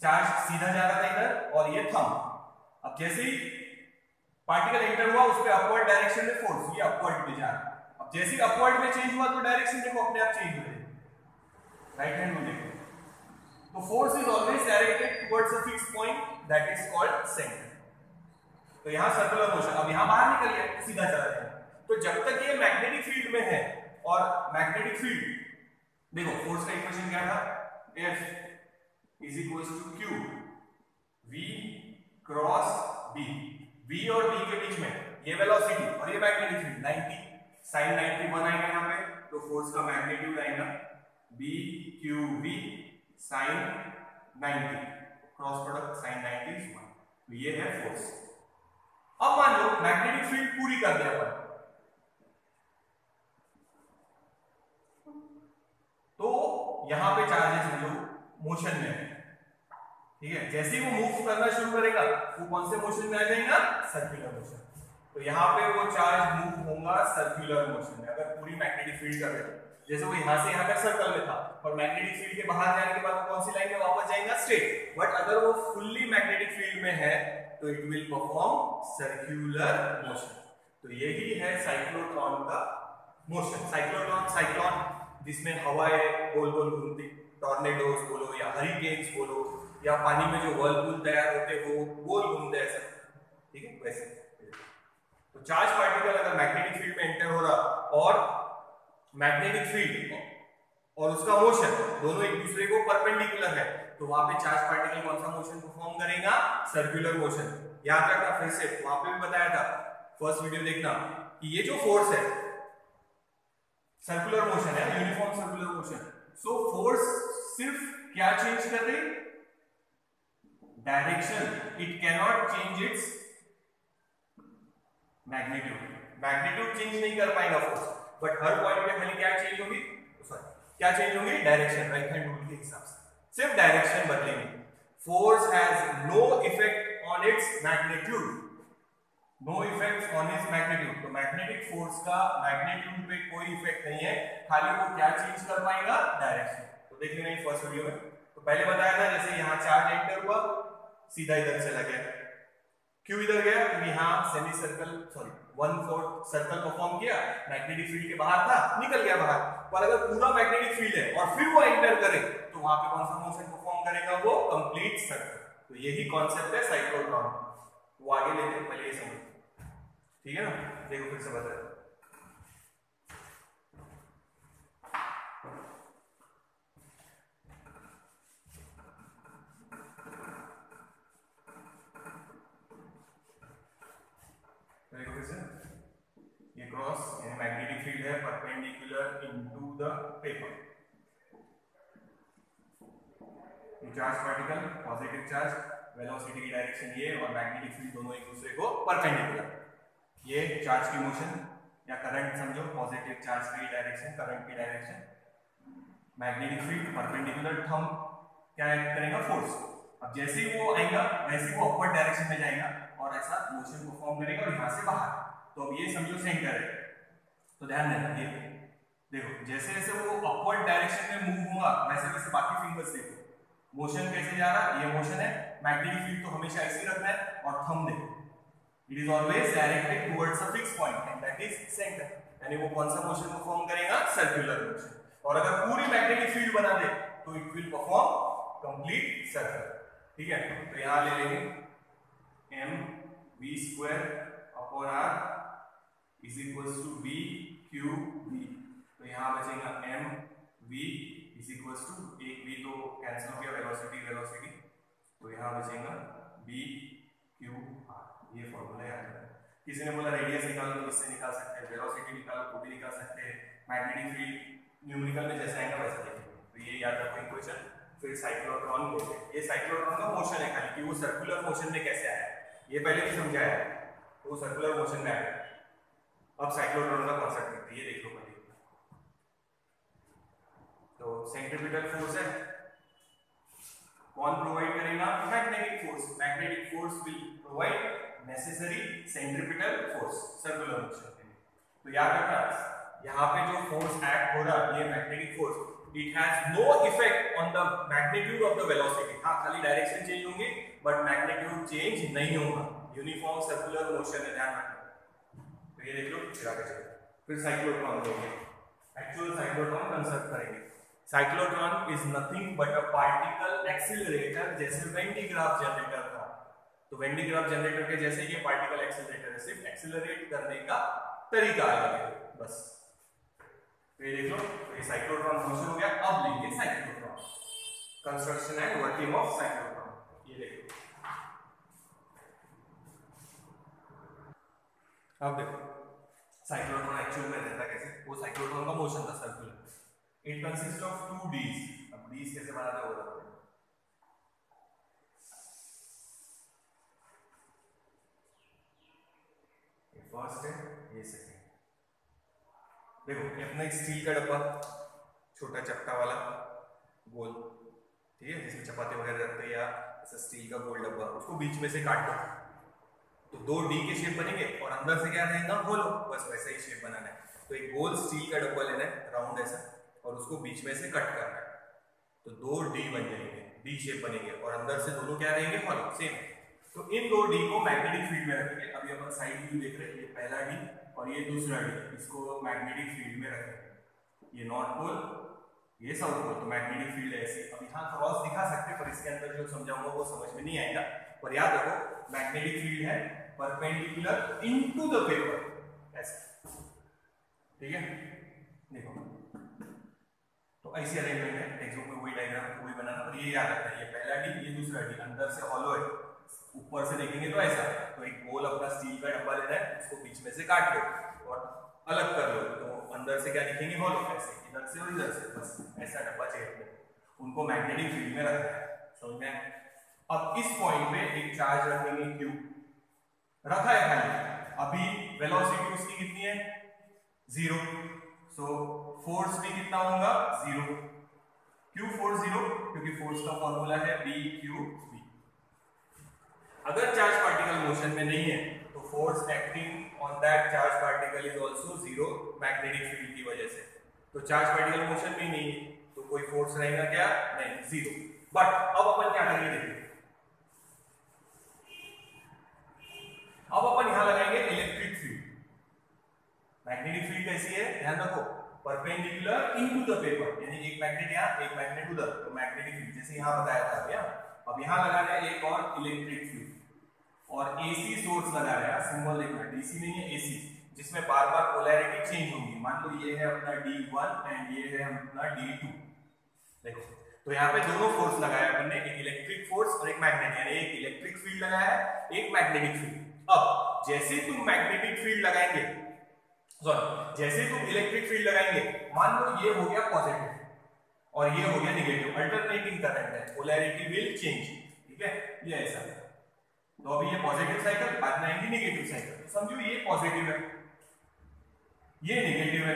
चार्ज सीधा जा रहा था इधर, और ये थंब। अब जैसे ही पार्टिकल एंटर हुआ उस पे अपवर्ड डायरेक्शन में फोर्स, ये अपवर्ड में जा रहा है। अब जैसे ही अपवर्ड में चेंज हुआ तो डायरेक्शन देखो अपने आप चेंज हो जाएगी, राइट हैंड में देखो, तो force is always directed towards a fixed point that is called centre. तो यहां सर्कुलर मोशन, अब यहां बाहर निकल गया, सीधा चला जाएगा। तो जब तक ये मैग्नेटिक फील्ड में है, और मैग्नेटिक फील्ड देखो, फोर्स का इक्वेशन क्या था, F is equal to Q V cross B, V और B के बीच में ये वेलोसिटी और ये मैग्नेटिक फील्ड 90 sin 90 1 आएगा यहाँ पे, तो फोर्स का मैग्नीट्यूड आएगा B Q V sin 90, cross product sin 90 is 1, तो ये है फोर्स। अब मान लो मैग्नेटिक फील्ड पूरी कर दिया अपन, तो यहां पे चार्ज है समझो मोशन में है, ठीक है, जैसे ही वो मूव करना शुरू करेगा वो कौन से मोशन में आ जाएगा, सर्कुलर मोशन। तो यहाँ पे वो चार्ज मूव होगा सर्कुलर मोशन में, अगर पूरी मैग्नेटिक फील्ड कर रहे, जैसे वो यहाँ से यहाँ तक सर्कल में था, और मैग्नेटिक फील्ड के बाहर जाने के बाद कौन सी लाइन में वापस जाएगा, स्ट्रेट। बट अगर वो फुल्ली मैग्नेटिक फील्ड में है तो it will perform circular motion. तो यही है साइक्लोट्रॉन का मोशन। साइक्लोन जिसमें हवाएं गोल गोल घूमती, टॉर्नेडोज बोलो या हरिकेन्स बोलो, या पानी में जो व्हर्लपूल तैयार होते वो गोल घूमते ऐसे, ठीक है, वैसे। तो चार्ज पार्टिकल अगर मैग्नेटिक फील्ड में एंटर हो रहा और मैग्नेटिक फील्ड और उसका मोशन दोनों एक दूसरे को परपेंडिकुलर है, तो वहां पे चार्ज पार्टिकल कौन सा मोशन परफॉर्म करेगा, सर्कुलर मोशन। याद रखना, फिर से वहां पे भी बताया था, फर्स्ट वीडियो देखना, कि ये जो फोर्स है सर्कुलर मोशन है, uniform circular motion. So force सिर्फ क्या चेंज कर रही, direction, it can not change its magnitude. Magnitude change नहीं कर पाएगा फोर्स, बट हर पॉइंट पे खाली क्या चेंज होगी, सॉरी क्या चेंज होगी, डायरेक्शन, राइट हैंड रूल के हिसाब से सिर्फ डायरेक्शन बदलेंगे। Force has no effect on its magnitude, no effect on its magnitude. तो मैग्नेटिक फोर्स का मैग्नीट्यूड पे कोई इफेक्ट नहीं है, खाली वो क्या चेंज कर पाएगा, डायरेक्शन। तो देख लेना फर्स्ट वीडियो में, तो पहले बताया था जैसे यहाँ चार्ज एंटर हुआ सीधा इधर चला गया, क्यों इधर गया, क्योंकि यहाँ semi circle, sorry 1/4 circle perform किया, मैग्नेटिक फील्ड के बाहर था, निकल गया बाहर। पर अगर पूरा मैग्नेटिक फील्ड है और फिर वो एंटर करे तो वहां पे कौन सा मोशन परफॉर्म करेगा, वो कंप्लीट सर्कल। तो यही कॉन्सेप्ट है साइक्लोट्रॉन, वो आगे लेते हैं, पहले ये समझो, ठीक है ना। देखो फिर से बता, ये क्रॉस मैग्नेटिक फील्ड है परपेंडिकुलर इनटू द पेपर, ये charge particle positive charge, velocity की डायरेक्शन ये और मैग्नेटिक फील्ड दोनों एक दूसरे को परपेंडिकुलर। ये चार्ज की मोशन या करंट समझो, पॉजिटिव चार्ज की डायरेक्शन, करंट की direction, magnetic field perpendicular, thumb क्या करेगा, फोर्स। अब जैसे ही वो आएगा वैसे वो अपवर्ड डायरेक्शन में जाएगा और ऐसा मोशन परफॉर्म करेगा और यहां से बाहर। तो अब ये समझो सेंटर है, तो ध्यान देना, ये देखो जैसे जैसे वो अपवर्ड डायरेक्शन में मूव होगा वैसे वैसे बाकी फिंगर्स देखो मोशन कैसे जा रहा है, ये मोशन है, मैग्नेटिक फील्ड तो हमेशा ऐसे ही रखना है, और थंब देखो it is always directed towards a fixed point and that is centre, यानी वो कौन सा मोशन परफॉर्म करेगा, सर्कुलर मोशन। और अगर पूरी मैग्नेटिक फील्ड बना दे तो it will perform complete circle, ठीक है। तो यहां ले लेंगे mv²/r is equals to b q v, तो यहां बचेगा mv इज इक्वल्स टू, एक v तो कैंसिल हो गया, वेलोसिटी, तो यहां बचेगा b q r। ये फॉर्मूला याद रखना। किसी ने बोला रेडियस निकालो तो इससे निकाल सकते हैं, वेलोसिटी निकालो तो भी निकाल सकते हैं, मैग्नेटिक फील्ड न्यूमेरिकल में जैसे आएगा वैसा देखेंगे। तो ये याद रखो इक्वेशन। फिर साइक्लोट्रॉन लेते हैं, ये साइक्लोट्रॉन का मोशन है खाली कि वो सर्कुलर मोशन में कैसे आया, ये पहले भी समझाया है, वो सर्कुलर मोशन में आया। अब साइक्लोट्रॉन का कॉन्सेप्ट देखते हैं, ये देख लो पहले। तो सेंट्रीपिटल फोर्स है, कौन प्रोवाइड करेगा? Magnetic force. Magnetic force will provide necessary centripetal force circular motion के लिए। तो याद रखना, यहाँ पे जो फोर्स एक्ट हो रहा है ये magnetic force, it has no effect on the magnitude of the velocity. हाँ, खाली डायरेक्शन चेंज होंगे बट मैग्नीट्यूड चेंज नहीं होगा। यूनिफॉर्म सर्कुलर मोशन है, ध्यान रखना। तो ये देख लो, फिर आगे चलो। फिर साइक्लोट्रॉन देखेंगे, एक्चुअल साइक्लोट्रॉन कंसेप्ट करेंगे। Cyclotron is nothing but a particle accelerator, जैसे वेन डी ग्राफ जनरेटर था। तो वेन डी ग्राफ जनरेटर के जैसे ये पार्टिकल एक्सीलरेटर है, सिर्फ एक्सीलरेट करने का तरीका अलग है बस। तो ये देख लो, तो ये साइक्लोट्रॉन मोशन हो गया। अब लेंगे cyclotron, construction and working of cyclotron. ये देखो, अब देखो साइक्लोट्रॉन एक्चुअल में रहता कैसे। वो साइक्लोट्रॉन का मोशन था सर्कुलर। इट कंसिस्ट ऑफ 2 डीज। अब डीज कैसे बनाते हो बताओ। ये फर्स्ट है, ये सेकंड। देखो, ये अपना एक स्टील का डब्बा, छोटा चपटा वाला गोल, ठीक है, जिसमें चपाती वगैरह रखते हैं, या ऐसा स्टील का गोल डब्बा, उसको बीच में से काट दो तो 2 डी के शेप बनेंगे और अंदर से क्या रहेगा? होलो। बस वैसा ही शेप बनाना है। तो एक गोल स्टील का डब्बा लेना है, राउंड ऐसा, और उसको बीच में से कट करना है। तो 2 डी बन जाएंगे, डी शेप बनेंगे और अंदर से दोनों क्या रहेंगे? होलो, सेम। तो इन 2 डी को मैग्नेटिक फील्ड में रखेंगे। अभी अपन साइड व्यू देख रहे हैं, ये पहला डी और ये दूसरा डी, इसको मैग्नेटिक फील्ड में रखेंगे। ये नॉर्थ पोल, ये साउथ पोल। तो मैग्नेटिक फील्ड ऐसी। अब यहाँ क्रॉस दिखा सकते हैं पर इसके अंदर जो समझाऊंगा वो समझ में नहीं आएगा। पर याद रखो, मैग्नेटिक फील्ड है परपेंडिकुलर इनटू द पेपर, ऐसा, ठीक है। देखो, तो ऐसी अरेंजमेंट है, टेक्स्ट बुक में वही डायग्राम वही बनाना। और ये याद रखना, ये पहला डी, ये दूसरा डी, अंदर से हॉलो है, ऊपर से देखेंगे तो ऐसा। तो एक गोल अपना स्टील का डब्बा लेना है, उसको बीच में से काट लो और अलग कर लो, तो अंदर से क्या दिखेंगे? हॉलो, ऐसे, इधर से और इधर से, बस ऐसा डब्बा चाहिए। उनको मैग्नेटिक फील्ड में रखना है, समझ में? अब इस पॉइंट पे एक चार्ज रखेंगे Q, रखा है खाली। अभी वेलोसिटी उसकी कितनी है? 0। सो फोर्स भी कितना होगा? 0। क्यों फोर्स 0? क्योंकि फोर्स का फॉर्मूला है BQV। अगर चार्ज पार्टिकल मोशन में नहीं है तो force acting on that charge particle is also 0 magnetic field की वजह से। तो चार्ज पार्टिकल मोशन में नहीं है तो कोई फोर्स रहेगा क्या? नहीं, 0। बट अब अपन क्या करेंगे देखिए, अब अपन यहां लगाएंगे इलेक्ट्रिक फील्ड। मैग्नेटिक फील्ड कैसी है? ध्यान रखो, परपेंडिकुलर इनटू द पेपर, यानी एक मैग्नेट यहां, एक मैग्नेट उधर। तो मैग्नेटिक फील्ड जैसे यहां बताया था भैया। अब यहां लगाना है एक और इलेक्ट्रिक फील्ड और एसी सोर्स लगा रहा है। सिंबल देखना, डीसी नहीं है, एसी, जिसमें बार बार पोलैरिटी चेंज होगी। मान लो ये है अपना D1 एंड ये है अपना D2। देखो, तो यहाँ पे दोनों फोर्स लगाया अपन ने, एक इलेक्ट्रिक फोर्स और एक मैग्नेट, यानी एक इलेक्ट्रिक फील्ड लगाया है, एक मैग्नेटिक फील्ड। अब जैसे तुम मैग्नेटिक फील्ड लगाएंगे, सॉरी, जैसे तुम इलेक्ट्रिक फील्ड लगाएंगे, मान लो ये हो गया पॉजिटिव और ये हो गया नेगेटिव, अल्टरनेटिंग करंट है, पोलैरिटी विल चेंज, ठीक है, ये ऐसा। तो अभी ये पॉजिटिव साइकिल, बाद में आएंगे नेगेटिव साइकिल। तो समझो ये पॉजिटिव है, ये नेगेटिव है,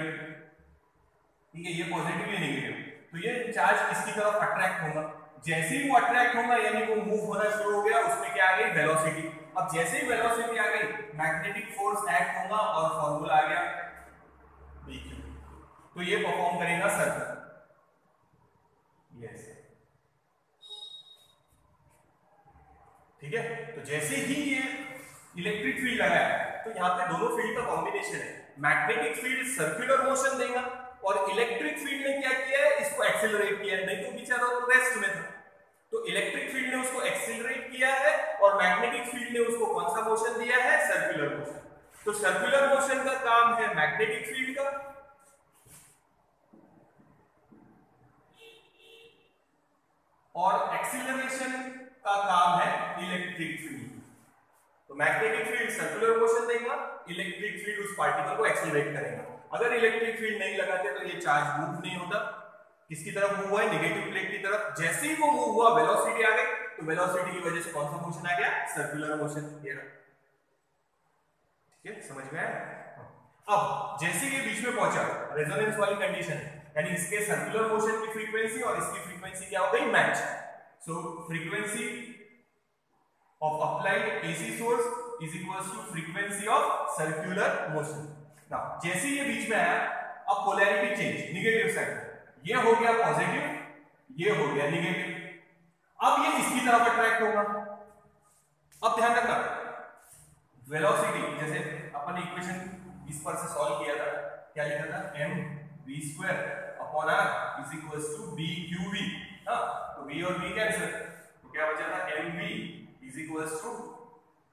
ठीक है, ये पॉजिटिव, ये नेगेटिव। तो ये चार्ज इसकी तरफ अट्रैक्ट होगा। जैसे ही वो अट्रैक्ट होगा यानी वो मूव होना शुरू हो गया, उसमें क्या आ गई? वेलोसिटी। अब जैसे ही वेलोसिटी आ गई, मैग्नेटिक फोर्स एक्ट होगा और फॉर्मूला आ गया BQ। तो ये परफॉर्म करेगा सर्कल, यस, ठीक है। तो जैसे ही ये इलेक्ट्रिक फील्ड लगाया तो यहाँ पे दोनों फील्ड का कॉम्बिनेशन है। मैग्नेटिक फील्ड सर्कुलर मोशन देगा और इलेक्ट्रिक फील्ड ने क्या किया है? इसको एक्सेलरेट किया है, नहीं तो बेचारा तो रेस्ट में था। तो इलेक्ट्रिक फील्ड ने उसको एक्सेलरेट किया है और मैग्नेटिक फील्ड ने उसको कौन सा मोशन दिया है? Circular motion. तो सर्कुलर मोशन का काम है मैग्नेटिक फील्ड का, और एक्सीलरेशन का काम है इलेक्ट्रिक फील्ड। तो मैग्नेटिक फील्ड सर्कुलर मोशन देगा, इलेक्ट्रिक फील्ड उस पार्टिकल को एक्सेलरेट करेगा। अगर इलेक्ट्रिक फील्ड नहीं लगाते तो ये चार्ज मूव नहीं होता। किसकी तरफ मूव हुआ है? नेगेटिव प्लेट की तरफ। जैसे ही वो मूव हुआ वेलोसिटी आ गई, तो वेलोसिटी की वजह से कौन सा मोशन आ गया? Circular motion. ये रहा, ठीक है, समझ में आया? अब जैसे ये बीच में पहुंचा, रेजोनेंस वाली कंडीशन है, यानी इसके सर्कुलर मोशन की फ्रीक्वेंसी और इसकी फ्रीक्वेंसी क्या हो गई? Match. So frequency of applied AC source is equals to frequency of circular motion. Now जैसे ये बीच में आया, अब पोलैरिटी चेंज, नेगेटिव साइड, ये हो गया पॉजिटिव, ये हो गया नेगेटिव। अब ये इसकी तरफ अट्रैक्ट होगा। अब ध्यान रखना, वेलोसिटी जैसे अपन इक्वेशन इस पर से सॉल्व किया था, क्या लिखा था? mv² upon r is equals to bqv। हां, तो v और v कैंसिल, तो क्या बचा था? mv is equals to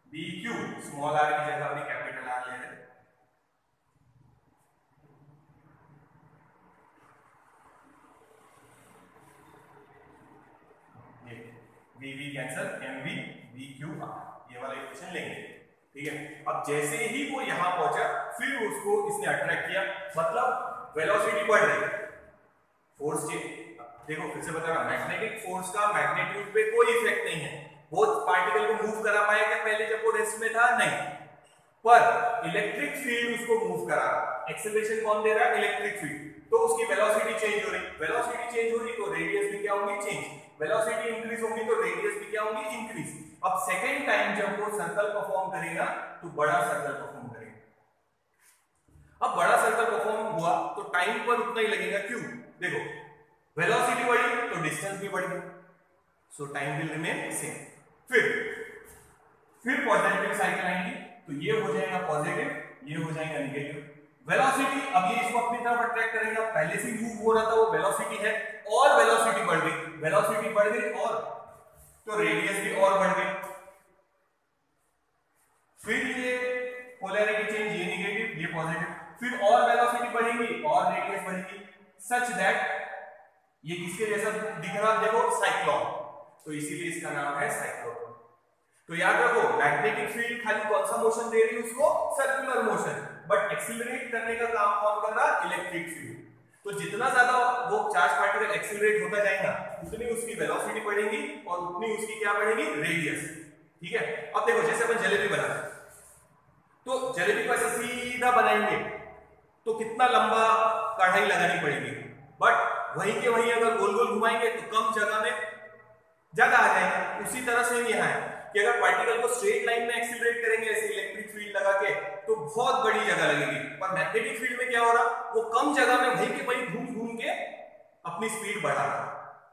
bq, small r की जगह हमने कैपिटल r ले रहे। v cancel, mv bq r, ये वाला इक्वेशन लेंगे, ठीक है। अब जैसे ही वो यहां पहुंचा, फिर उसको इसने अट्रैक्ट किया, मतलब वेलोसिटी बढ़ रही, फोर्स चेंज। देखो फिर से बता रहा, मैग्नेटिक फोर्स का मैग्नीट्यूड पे कोई इफेक्ट नहीं है। वो पार्टिकल को मूव करा पाएगा पहले जब वो रेस्ट में था? नहीं। पर इलेक्ट्रिक फील्ड उसको मूव करा रहा। एक्सेलरेशन कौन दे रहा है? Electric field. तो उसकी वेलोसिटी चेंज हो रही, वेलोसिटी चेंज हो रही तो रेडियस भी क्या होगी? चेंज। वेलोसिटी इंक्रीज होगी तो रेडियस भी क्या होगी? इंक्रीज। अब सेकेंड टाइम जब वो सर्कल परफॉर्म करेगा तो बड़ा सर्कल परफॉर्म करेगा। अब बड़ा सर्कल परफॉर्म हुआ तो टाइम पर उतना ही लगेगा। क्यों? देखो वेलोसिटी बढ़ी तो डिस्टेंस भी बढ़ गई, सो टाइम विल रिमेन सेम। फिर पॉजिटिव साइकिल आएंगी, तो ये हो जाएगा पॉजिटिव, ये हो जाएगा नेगेटिव। वेलोसिटी, अब ये इसको अपनी तरफ अट्रैक्ट करेगा, पहले से मूव हो रहा था, वो वेलोसिटी है, और वेलोसिटी बढ़ गई, वेलोसिटी बढ़ गई और तो रेडियस भी और बढ़ गई। फिर ये पोलैरिटी चेंज, ये नेगेटिव, ये पॉजिटिव, फिर और वेलोसिटी बढ़ेगी और रेडियस बढ़ेगी, सच दैट ये किसके जैसा दिख रहा? देखो साइक्लोन, तो इसीलिए इसका नाम है साइक्लोन। तो याद रखो, मैग्नेटिक फील्ड खाली कौन सा मोशन दे रही है उसको? Circular motion. बट एक्सीलरेट करने का काम कौन कर रहा? Electric field. तो जितना ज्यादा वो चार्ज पार्टिकल एक्सीलरेट होता जाएगा, उतनी उसकी वेलोसिटी बढ़ेगी और उतनी उसकी क्या बढ़ेगी? रेडियस। ठीक है। अब देखो जैसे अपन जलेबी बनाते हैं, तो जलेबी को ऐसे सीधा बनाएंगे तो कितना लंबा कढ़ाई लगानी पड़ेगी, बट वहीं के वहीं अगर गोल गोल घुमाएंगे तो कम जगह में ज्यादा आ जाएगा। उसी तरह से यहाँ है कि अगर पार्टिकल को स्ट्रेट लाइन में एक्सीलरेट करेंगे ऐसे इलेक्ट्रिक फील्ड लगा के तो बहुत बड़ी जगह लगेगी, पर मैग्नेटिक फील्ड में क्या हो रहा? वो कम जगह में वहीं के वहीं घूम घूम के अपनी स्पीड बढ़ा रहा,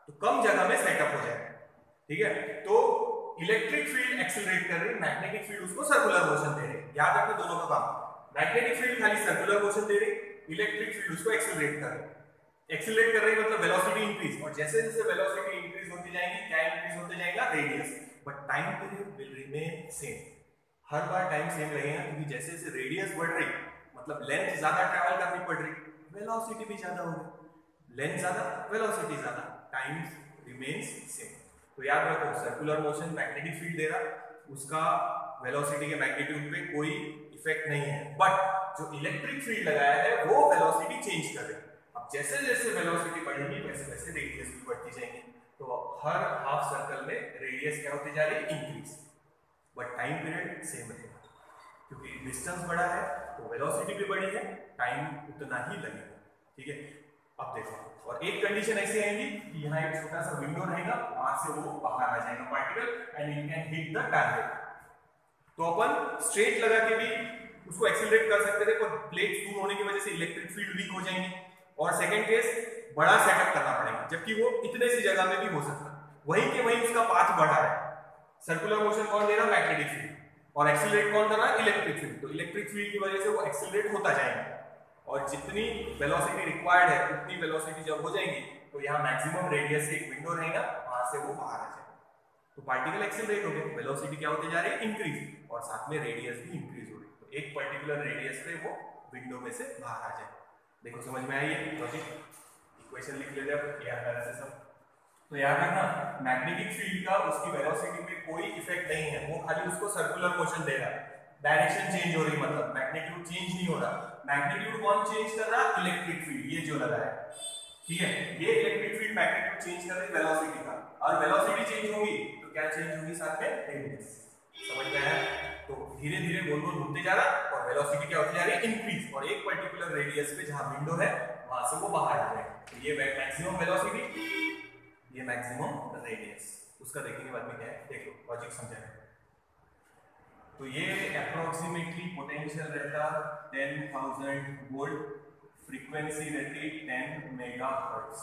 तो कम जगह में सेटअप हो जाएगा। ठीक है। तो इलेक्ट्रिक फील्ड एक्सीलरेट कर रही, मैग्नेटिक फील्ड उसको सर्कुलर मोशन दे रही। याद रखना दोनों का काम। मैग्नेटिक फील्ड खाली सर्कुलर मोशन दे रही, इलेक्ट्रिक फील्ड उसको एक्सीलरेट कर रही। एक्सीलरेट कर रही मतलब वेलोसिटी इंक्रीज, और जैसे जैसे वेलोसिटी इंक्रीज होती जाएगी, क्या इंक्रीज होते जाएगा? Radius. But time period will remain same. Her bar time same रहेगा, क्योंकि जैसे जैसे रेडियस बढ़ रही मतलब लेंथ ज्यादा ट्रैवल करनी पड़ रही, वेलोसिटी भी ज्यादा हो रही। लेंथ ज्यादा, वेलोसिटी ज्यादा, टाइम रिमेन्स सेम। तो याद रखो, सर्कुलर मोशन मैग्नेटिक फील्ड दे रहा, उसका वेलोसिटी के मैग्नीट्यूड पे कोई इफेक्ट नहीं है, बट जो इलेक्ट्रिक फील्ड लगाया है वो वेलोसिटी चेंज कर रही। अब जैसे जैसे वेलोसिटी बढ़ेगी वैसे वैसे रेडियस भी बढ़ती जाएगी, तो हर हाफ सर्कल में रेडियस क्या होती जा रही है? Increase, but time period same रहेगा, क्योंकि डिस्टेंस बड़ा है तो वेलोसिटी भी बड़ी है, टाइम उतना ही लगेगा। ठीक है। अब देखो, और एक कंडीशन ऐसी आएगी कि यहाँ एक छोटा सा विंडो रहेगा, वहां से वो बाहर आ जाएगा particle and it can hit the target. तो अपन स्ट्रेट लगा के भी उसको एक्सीलरेट कर सकते थे, पर प्लेट्स दूर होने की वजह से इलेक्ट्रिक फील्ड वीक हो जाएंगी, और सेकंड केस बड़ा सेटअप करना पड़ेगा, जबकि वो इतने सी जगह में भी हो सकता है। वहीं के वहीं उसका पाथ बढ़ा है। सर्कुलर मोशन कौन दे रहा? Magnetic field. और एक्सीलरेट कौन कर रहा है? Electric field. तो इलेक्ट्रिक फील्ड की वजह से वो एक्सीलरेट होता जाएगा, और जितनी वेलोसिटी रिक्वायर्ड है उतनी वेलोसिटी जब हो जाएगी तो यहाँ मैक्सिमम रेडियस से एक विंडो रहेगा, वहां से वो बाहर आ जाएगा। तो पार्टिकल एक्सीलरेट हो गया, वेलोसिटी क्या होती जा रही है? इंक्रीज, और साथ में रेडियस भी इंक्रीज हो रही है। तो एक पर्टिकुलर रेडियस पे वो विंडो में से बाहर आ जाएगा। देखो समझ में आई है लॉजिक? इक्वेशन लिख लेते हैं, क्या है सब। तो याद रखना मैग्नेटिक फील्ड का उसकी वेलोसिटी पे कोई इफेक्ट नहीं है, वो खाली उसको सर्कुलर मोशन दे रहा है, डायरेक्शन चेंज हो रही मतलब मैग्नीट्यूड चेंज नहीं हो रहा। मैग्नीट्यूड कौन चेंज कर रहा है? इलेक्ट्रिक फील्ड, ये जो लगा है, ठीक है, ये इलेक्ट्रिक फील्ड मैग्नीट्यूड चेंज कर रही है वेलोसिटी का, और वेलोसिटी चेंज होगी तो क्या चेंज होगी साथ में? रेडियस। समझ में आया? तो धीरे धीरे गोल गोल घूमते जा रहा और वेलोसिटी क्या होती जा रही है? इंक्रीज, और एक पर्टिकुलर रेडियस पे जहां विंडो है वहां से वो बाहर आ जाएगा। तो ये मैक्सिमम वेलोसिटी, ये मैक्सिमम रेडियस, उसका देखने के बाद में क्या है देखो, लॉजिक समझाएं। तो ये अप्रोक्सीमेटली पोटेंशियल रहता 10,000 वोल्ट, फ्रीक्वेंसी रहती 10 मेगाहर्ट्ज,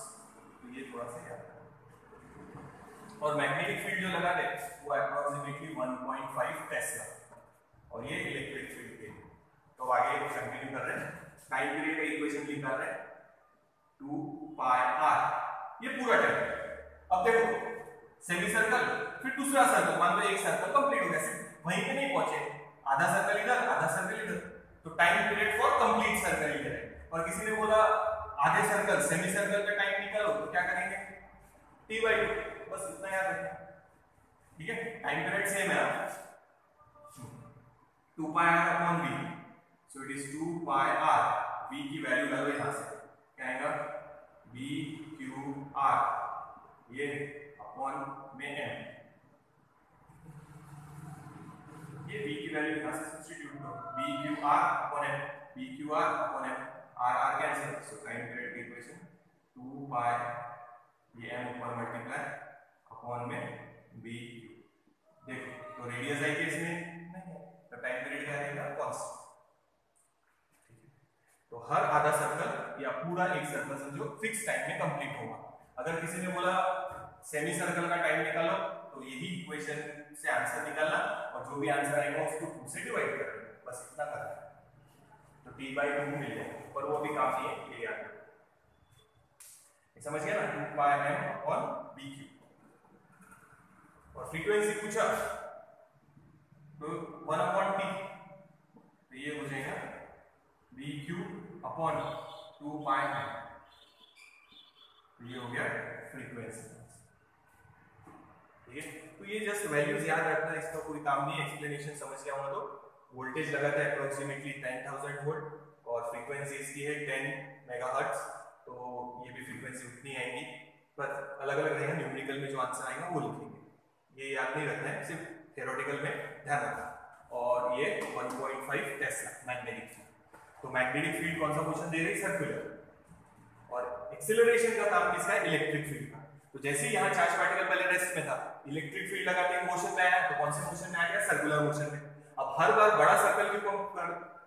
तो ये थोड़ा सा याद रखना। और मैग्नेटिक फील्ड जो लगा है वो अप्रोक्सीमेटली 1.5 टेस्ला, और ये इलेक्ट्रिक फील्ड के। तो आगे कंटिन्यू कर रहे हैं, टाइम पीरियड का इक्वेशन निकाल रहे हैं 2 पाई आर, ये पूरा टाइम है। अब देखो सेमी सर्कल, फिर दूसरा सर्कल, मान लो एक सर्कल कंप्लीट हो गया, सिर्फ वहीं पे नहीं पहुंचे, आधा सर्कल इधर आधा सर्कल इधर, तो time period for complete circle इधर है। और किसी ने बोला आधे सर्कल सेमी सर्कल का टाइम निकालो, तो क्या करेंगे? t/2, बस इतना याद रखना, ठीक है। टाइम पीरियड सेम है, 2 पाई r upon v, so it is 2 pi r, v की वैल्यू डालो यहां से, क्या आएगा? v q r, ये अपॉन में m, ये v की वैल्यू यहां से सब्स्टिट्यूट करो, v q r upon m, v q r upon m, r r cancel, सो टाइम पीरियड की इक्वेशन 2 पाई, ये m ऊपर मल्टीप्लाई अपॉन में v q। देखो तो रेडियस आई कि इसमें नहीं है, तो टाइम पीरियड क्या रहेगा? कांस्टेंट। तो हर आधा सर्कल या पूरा एक सर्कल समझो फिक्स टाइम में कंप्लीट होगा। अगर किसी ने बोला सेमी सर्कल का टाइम निकालो, तो यही इक्वेशन से आंसर निकालना, और जो भी आंसर आएगा उसको 2 से डिवाइड कर देना, बस इतना करना है, तो t/2 मिल जाएगा। पर वो भी काफी है, ये याद रखो, समझ गया ना? 2 pi m upon v q। और फ्रीक्वेंसी पूछा तो 1 अपॉन t, तो ये हो जाएगा v q upon 2 pi m, ये हो गया फ्रीक्वेंसी, ठीक है। तो ये जस्ट वैल्यूज याद रखना, इसका कोई काम नहीं है, एक्सप्लेनेशन समझ गया होगा। तो वोल्टेज लगाता है अप्रोक्सीमेटली 10,000 वोल्ट, और फ्रीक्वेंसी इसकी है 10 मेगाहर्ट्ज, तो ये भी फ्रीक्वेंसी उतनी आएगी, पर अलग अलग रहेगा, न्यूमेरिकल में जो आंसर आएगा वो लिखेंगे, ये याद नहीं रखना है, सिर्फ थ्योरेटिकल में ध्यान रखना। और ये 1.5 टेस्ला मैग्नेटिक फील्ड। तो मैग्नेटिक फील्ड कौन सा क्वेश्चन दे रही? सर्कुलर। और एक्सीलरेशन का काम किसका है? इलेक्ट्रिक फील्ड का। तो जैसे ही यहाँ चार्ज पार्टिकल पहले रेस्ट में था, इलेक्ट्रिक फील्ड लगाते ही मोशन में आया, तो कौन से मोशन में आ गया? सर्कुलर मोशन में। अब हर बार बड़ा सर्कल क्यों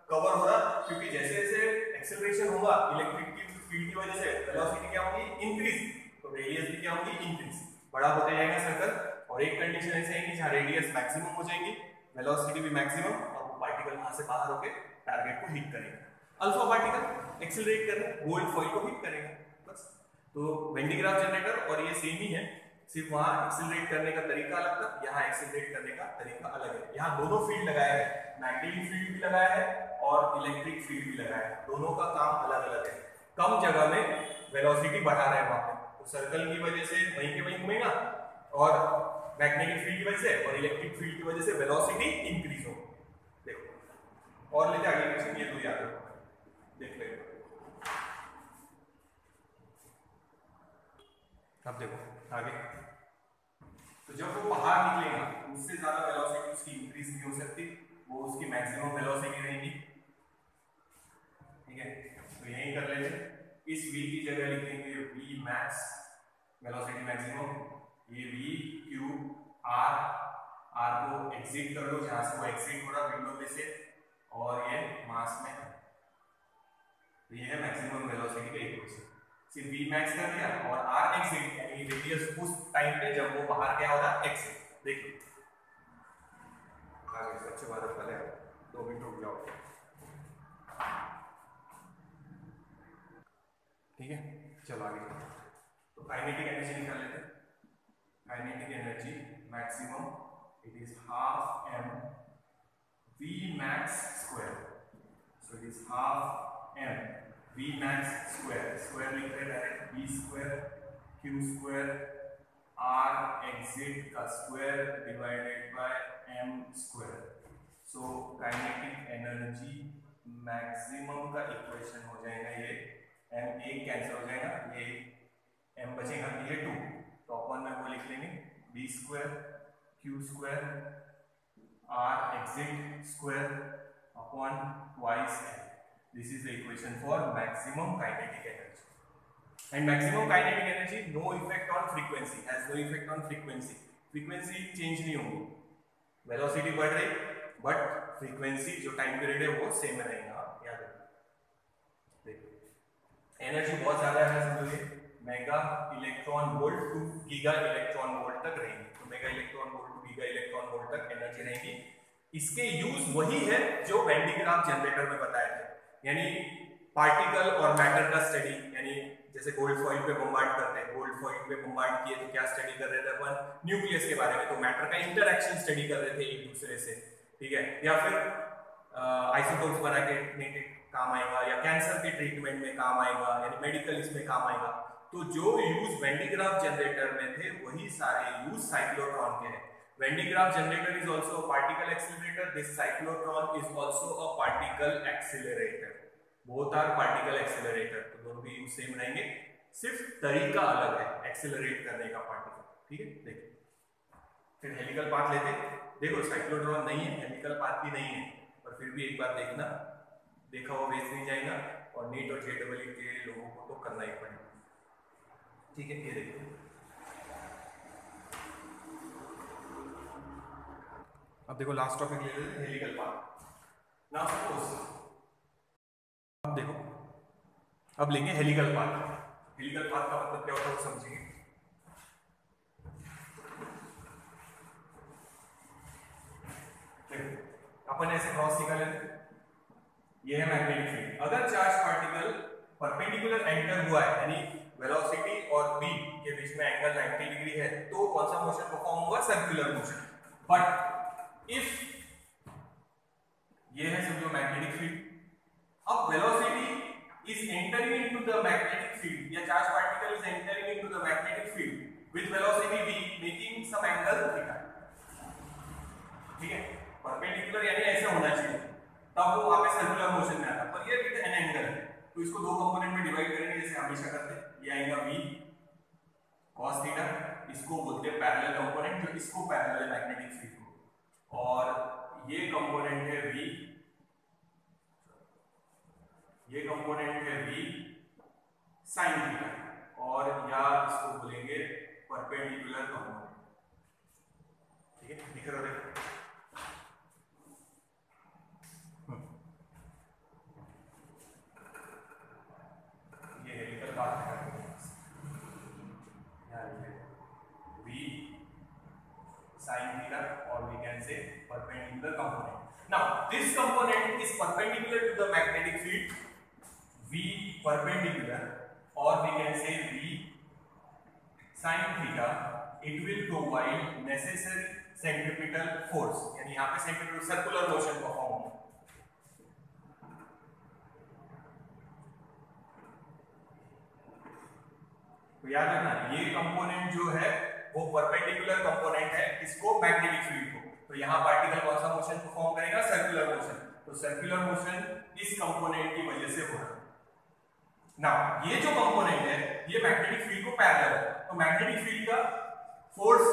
कवर हो रहा? क्योंकि जैसे जैसे एक्सीलरेशन होगा इलेक्ट्रिक फील्ड की वजह से वेलोसिटी क्या होगी? इंक्रीज, तो रेडियस भी क्या होगी? इंक्रीज, बड़ा होता जाएगा सर्कल। और एक कंडीशन ऐसे है कि जहां रेडियस मैक्सिमम हो जाएगी, वेलोसिटी भी मैक्सिमम, और वो पार्टिकल वहां से बाहर होकर टारगेट को हिट करेगा। अल्फा पार्टिकल एक्सीलरेट करेगा, गोल्ड फॉइल को हिट करेगा, बस। तो वेन डी ग्राफ जनरेटर और ये सेम ही है, सिर्फ वहां एक्सीलरेट करने का तरीका अलग था, यहाँ एक्सीलरेट करने का तरीका अलग है। यहाँ दोनों फील्ड लगाया है, मैग्नेटिक फील्ड भी लगाया है और इलेक्ट्रिक फील्ड भी लगाया है, दोनों का काम अलग अलग है। कम जगह में वेलोसिटी बढ़ा रहा है वहां पे, तो सर्कल की वजह से वहीं के वहीं घूमेगा, और मैग्नेटिक फील्ड की वजह से और इलेक्ट्रिक फील्ड की वजह से वेलोसिटी इंक्रीज होगी। देखो और लेते आगे क्वेश्चन, ये दो याद रखो, देख ले। अब देखो आगे, तो जब वो बाहर निकलेगा उससे ज्यादा वेलोसिटी उसकी इंक्रीज नहीं हो सकती, वो उसकी मैक्सिमम वेलोसिटी रहेगी, ठीक है। तो यही कर लेते, इस v की जगह लिखेंगे v मैक्स, वेलोसिटी मैक्सिमम, ये v q r, r को एग्जिट कर लो जहां से वो एग्जिट हो रहा विंडो में से, और ये मास में है, तो ये है मैक्सिमम वेलोसिटी का इक्वेशन। सिर्फ v मैक्स कर दिया और r एग्जिट, यानी रेडियस उस टाइम पे जब वो बाहर गया होगा एग्जिट। देखिए आगे स्वच्छ भारत वाले 2 मिनट रुक जाओ, ठीक है। चलो आगे, तो काइनेटिक एनर्जी निकाल लेते हैं। Kinetic energy maximum it is half m v max square, so it is half m v max square, square लिख रहे हैं direct, v square q square R exit का square divided by M square. So kinetic energy maximum का equation हो जाएगा ये, M एक cancel हो जाएगा, ये एम बचेगा, ये 2, तो अपन में वो लिख लेंगे B square Q square R exit square upon twice M. This is the equation for maximum kinetic energy. And maximum kinetic energy no effect on frequency, has no effect on frequency. Frequency change नहीं होगी, velocity बढ़ रही but frequency जो time period है वो same रहेगा, याद रखिए। देखो एनर्जी बहुत ज्यादा है, समझिए mega electron volt to giga electron volt तक रहेंगी। तो mega electron volt to giga electron volt तक एनर्जी रहेगी। इसके यूज वही है जो वेन डी ग्राफ जनरेटर में बताए थे, यानी पार्टिकल और मैटर का स्टडी, यानी जैसे गोल्ड फॉइल पे बम्बार्ड करते हैं, गोल्ड फॉइल पे बम्बार्ड किए तो क्या स्टडी कर रहे थे अपन, न्यूक्लियस के बारे में, तो मैटर का इंटरैक्शन स्टडी कर रहे थे एक दूसरे से, ठीक है। या फिर आइसोटोप्स बना के काम आएगा, या कैंसर के ट्रीटमेंट में काम आएगा, यानी मेडिकल इसमें काम आएगा। तो जो use Van de Graaff generator में थे वही सारे यूज साइक्लोट्रॉन के हैं। Van de Graaff generator is also a particle accelerator, this cyclotron is also a particle accelerator, both are particle accelerator. तो दोनों के यूज सेम रहेंगे, सिर्फ तरीका अलग है एक्सीलरेट करने का पार्टिकल, ठीक है। देखिए फिर हेलिकल पाथ लेते, देखो साइक्लोट्रॉन नहीं है, हेलिकल पाथ भी नहीं है, पर फिर भी एक बार देखना, देखा वो वेस्ट नहीं जाएगा, और नीट और जेडब्ल्यू के लोगों को तो करना ही पड़ेगा, ठीक है। ये देखो अब देखो लास्ट टॉपिक ले लेते हैं, हेलिकल पाथ। नाउ सपोज, अब देखो अब लेंगे हेलिकल पाथ। हेलिकल पाथ का मतलब क्या होता है वो समझिए। अपन ऐसे क्रॉस निकाले, ये है मैग्नेटिक फील्ड। अगर चार्ज पार्टिकल परपेंडिकुलर एंटर हुआ है, यानी वेलोसिटी और बी के बीच में एंगल 90 डिग्री है, तो कौन सा मोशन परफॉर्म होगा, सर्कुलर मोशन। बट इफ ये है समझो मैग्नेटिक फील्ड, अब velocity is entering into the magnetic field, या charge particle is entering into the magnetic field with velocity v making some angle theta, ठीक है। परपेंडिकुलर यानी ऐसे होना चाहिए, तब वो वहां पे सर्कुलर मोशन में आता, पर ये विद एन एंगल है, तो इसको दो कंपोनेंट में डिवाइड करेंगे जैसे हमेशा करते हैं। ये आएगा v cos थीटा, इसको बोलते हैं पैरेलल कंपोनेंट, जो इसको पैरेलल है मैग्नेटिक फील्ड को, और ये कंपोनेंट है v, ये कंपोनेंट है v sin थीटा, और या इसको बोलेंगे परपेंडिकुलर कंपोनेंट, ठीक है। दिख रहा है, ये हेलिकल पाथ है, v sin theta, or we can say perpendicular component. Now this component is perpendicular to the magnetic field, v perpendicular, or we can say v sin theta. It will provide necessary centripetal force, यानी यहाँ पे centripetal circular motion perform होगा। तो याद रखना ये component जो है वो परपेंडिकुलर कंपोनेंट है इसको मैग्नेटिक फील्ड को, तो यहाँ पार्टिकल कौन सा मोशन परफॉर्म करेगा, सर्कुलर मोशन। तो सर्कुलर मोशन इस कंपोनेंट की वजह से हो रहा है। नाउ ये जो कंपोनेंट है ये मैग्नेटिक फील्ड को पैरेलल है, तो मैग्नेटिक फील्ड का फोर्स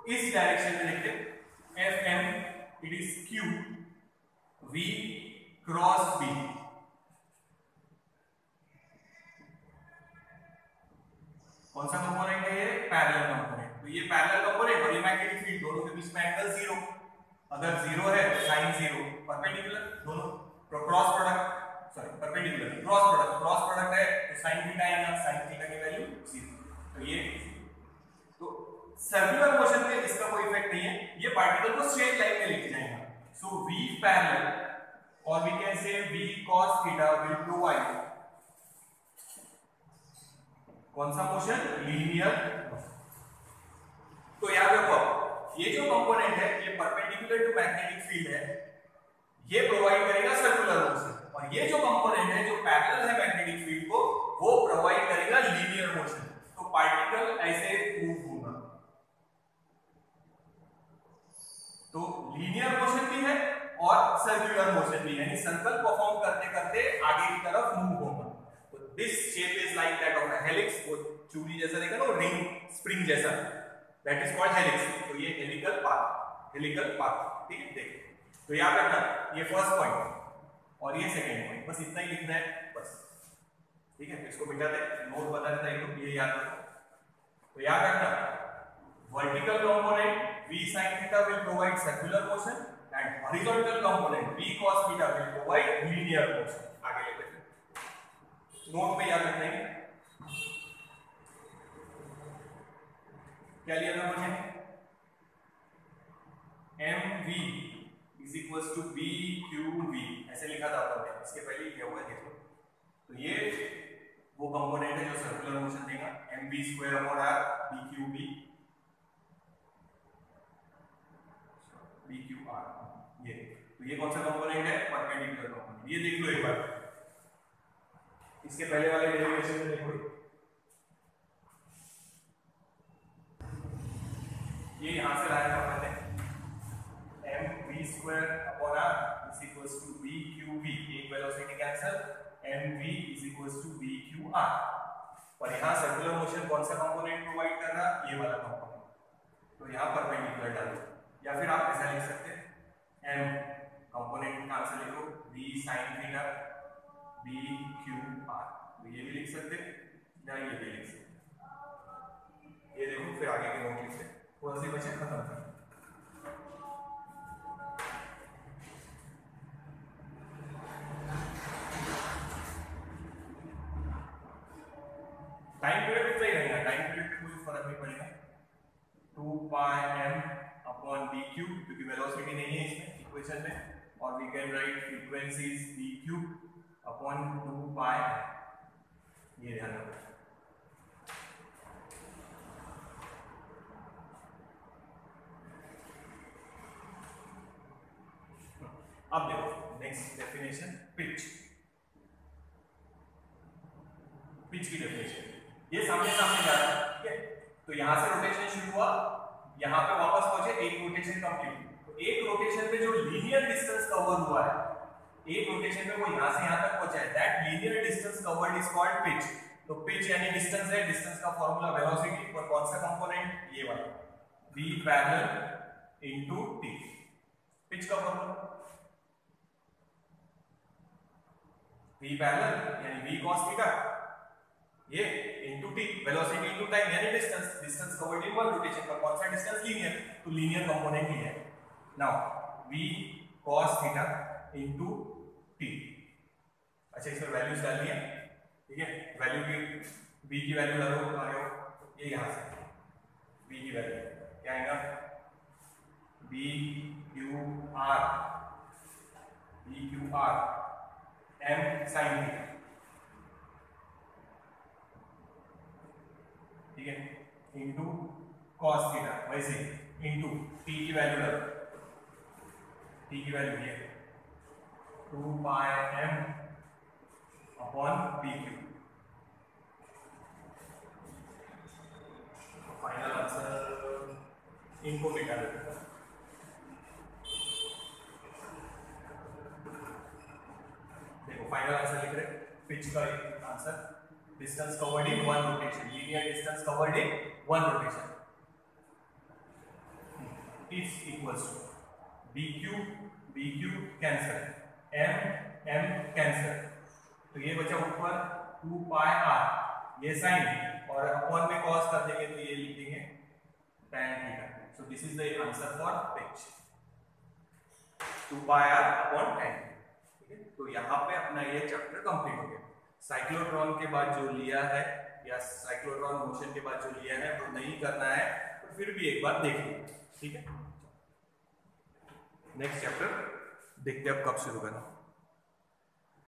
इस डायरेक्शन में लिखते हैं, F M, it is Q V cross B. कौन सा कंपोनेंट है ये, पैरेलल कंपोनेंट। तो ये पैरेलल कंपोनेंट और ये मैग्नेटिक फील्ड, दोनों के बीच में एंगल 0, अगर 0 है तो साइन 0, परपेंडिकुलर दोनों, cross product, sorry perpendicular cross product है तो साइन थीटा आएगा, साइन थीटा की वैल्यू 0। तो ये तो सर्कुलर मोशन में इसका कोई इफेक्ट नहीं है, ये पार्टिकल को स्ट्रेट लाइन में लेके जाएगा। सो v पैरेलल, और we can say v cos theta will provide कौन सा मोशन, लीनियर। तो याद रखो ये जो कंपोनेंट है ये परपेंडिकुलर टू मैग्नेटिक फील्ड है, ये प्रोवाइड करेगा सर्कुलर मोशन, और ये जो कंपोनेंट है जो पैरेलल है मैग्नेटिक फील्ड को वो प्रोवाइड करेगा लीनियर मोशन। तो पार्टिकल ऐसे मूव होगा, तो लीनियर मोशन भी है और सर्कुलर मोशन भी, यानी सर्कल परफॉर्म करते करते आगे की तरफ मूव होगा। तो this shape is like that of a helix, वो चूड़ी जैसा देखा ना, रिंग स्प्रिंग जैसा, दैट इज कॉल्ड हेलिक्स। तो ये हेलिकल पाथ, हेलिकल पाथ, ठीक है। देखिए तो याद रखना ये फर्स्ट पॉइंट और ये सेकंड पॉइंट, बस इतना ही लिखना है बस, ठीक है। इसको मिटा दे, नोट बता देता है, ये याद रखो। तो याद रखना vertical component v sin theta will provide circular motion and horizontal component v cos theta will provide linear motion। आगे लेते हैं, नोट में याद रखना है क्या लिया था हमने, mv is equals to bqv ऐसे लिखा था आपने, इसके पहले क्या हुआ देखो। तो ये वो कंपोनेंट है जो सर्कुलर मोशन देगा, mv square upon r bqv BQR, ये तो ये कौन सा कंपोनेंट है, परपेंडिकुलर कंपोनेंट। ये देख लो एक बार, इसके पहले वाले डेरिवेशन में देखो, ये यहां से लाया था मैंने, mv square upon r is equals to bqv, एक velocity cancel, mv is equals to bqr। और यहां सर्कुलर मोशन कौन सा कंपोनेंट प्रोवाइड कर रहा, ये वाला कंपोनेंट, तो यहां परपेंडिकुलर डालो, या फिर आप ऐसा लिख सकते हैं m कंपोनेंट का आंसर लिखो v sin थीटा bqr, तो ये भी लिख सकते हैं या ये भी लिख सकते हैं। ये देखो फिर आगे के नोट लिखते हैं, थोड़ा सी बचे खत्म कर। टाइम पीरियड उतना ही रहेगा, टाइम पीरियड में कोई फर्क नहीं पड़ेगा। 2 पाई m अपॉन dq, क्योंकि वेलोसिटी नहीं है इसमें इक्वेशन में, और we can write frequencies dq upon 2 pi, ये ध्यान रखो। अब देखो नेक्स्ट डेफिनेशन, पिच। पिच की डेफिनेशन ये सामने सामने जा रहा है, ठीक है। तो यहां से रोटेशन शुरू हुआ, यहां पे वापस पहुंचे, एक रोटेशन कंप्लीट। तो एक रोटेशन में जो लीनियर डिस्टेंस कवर हुआ है, एक रोटेशन में वो यहां से यहां तक पहुंचा है, that linear distance covered is called pitch. तो पिच यानी डिस्टेंस है, डिस्टेंस का फार्मूला वेलोसिटी, और कौन सा कंपोनेंट, ये वाला v parallel into t। Pitch का फार्मूला v पैरेलल यानी v cos थीटा, ये into t, velocity into time यानी distance, distance covered in one rotation, पर कौन सा डिस्टेंस, लीनियर, तो लीनियर कंपोनेंट ही है। Now v cos theta into t, अच्छा इसमें वैल्यूज डाल दिया, ठीक है। वैल्यू की v की वैल्यू डालो, आ रहे हो ये यहां से, v की वैल्यू क्या आएगा, bqr m sin थीटा, ठीक है, इनटू cos थीटा, वैसे इनटू t की वैल्यू डालो, t की वैल्यू ये 2 pi m upon pq। Final answer इनको मिटा देते हैं, देखो फाइनल आंसर लिख रहे, पिच का answer, distance covered in one rotation, linear distance covered in one rotation is equals to bq cancel, m cancel, तो ये बचा ऊपर 2 पाई r, ये साइन, और अपॉन में cos कर देंगे तो ये लिख देंगे tan theta. So this is the answer for pitch, 2 pi r upon tan, ठीक है। तो यहाँ पे अपना ये चैप्टर कंप्लीट हो गया। साइक्लोट्रॉन के बाद जो लिया है, या साइक्लोट्रॉन मोशन के बाद जो लिया है वो नहीं करना है, तो फिर भी एक बार देख लीजिए, ठीक है। नेक्स्ट चैप्टर देखते हैं अब कब शुरू करना।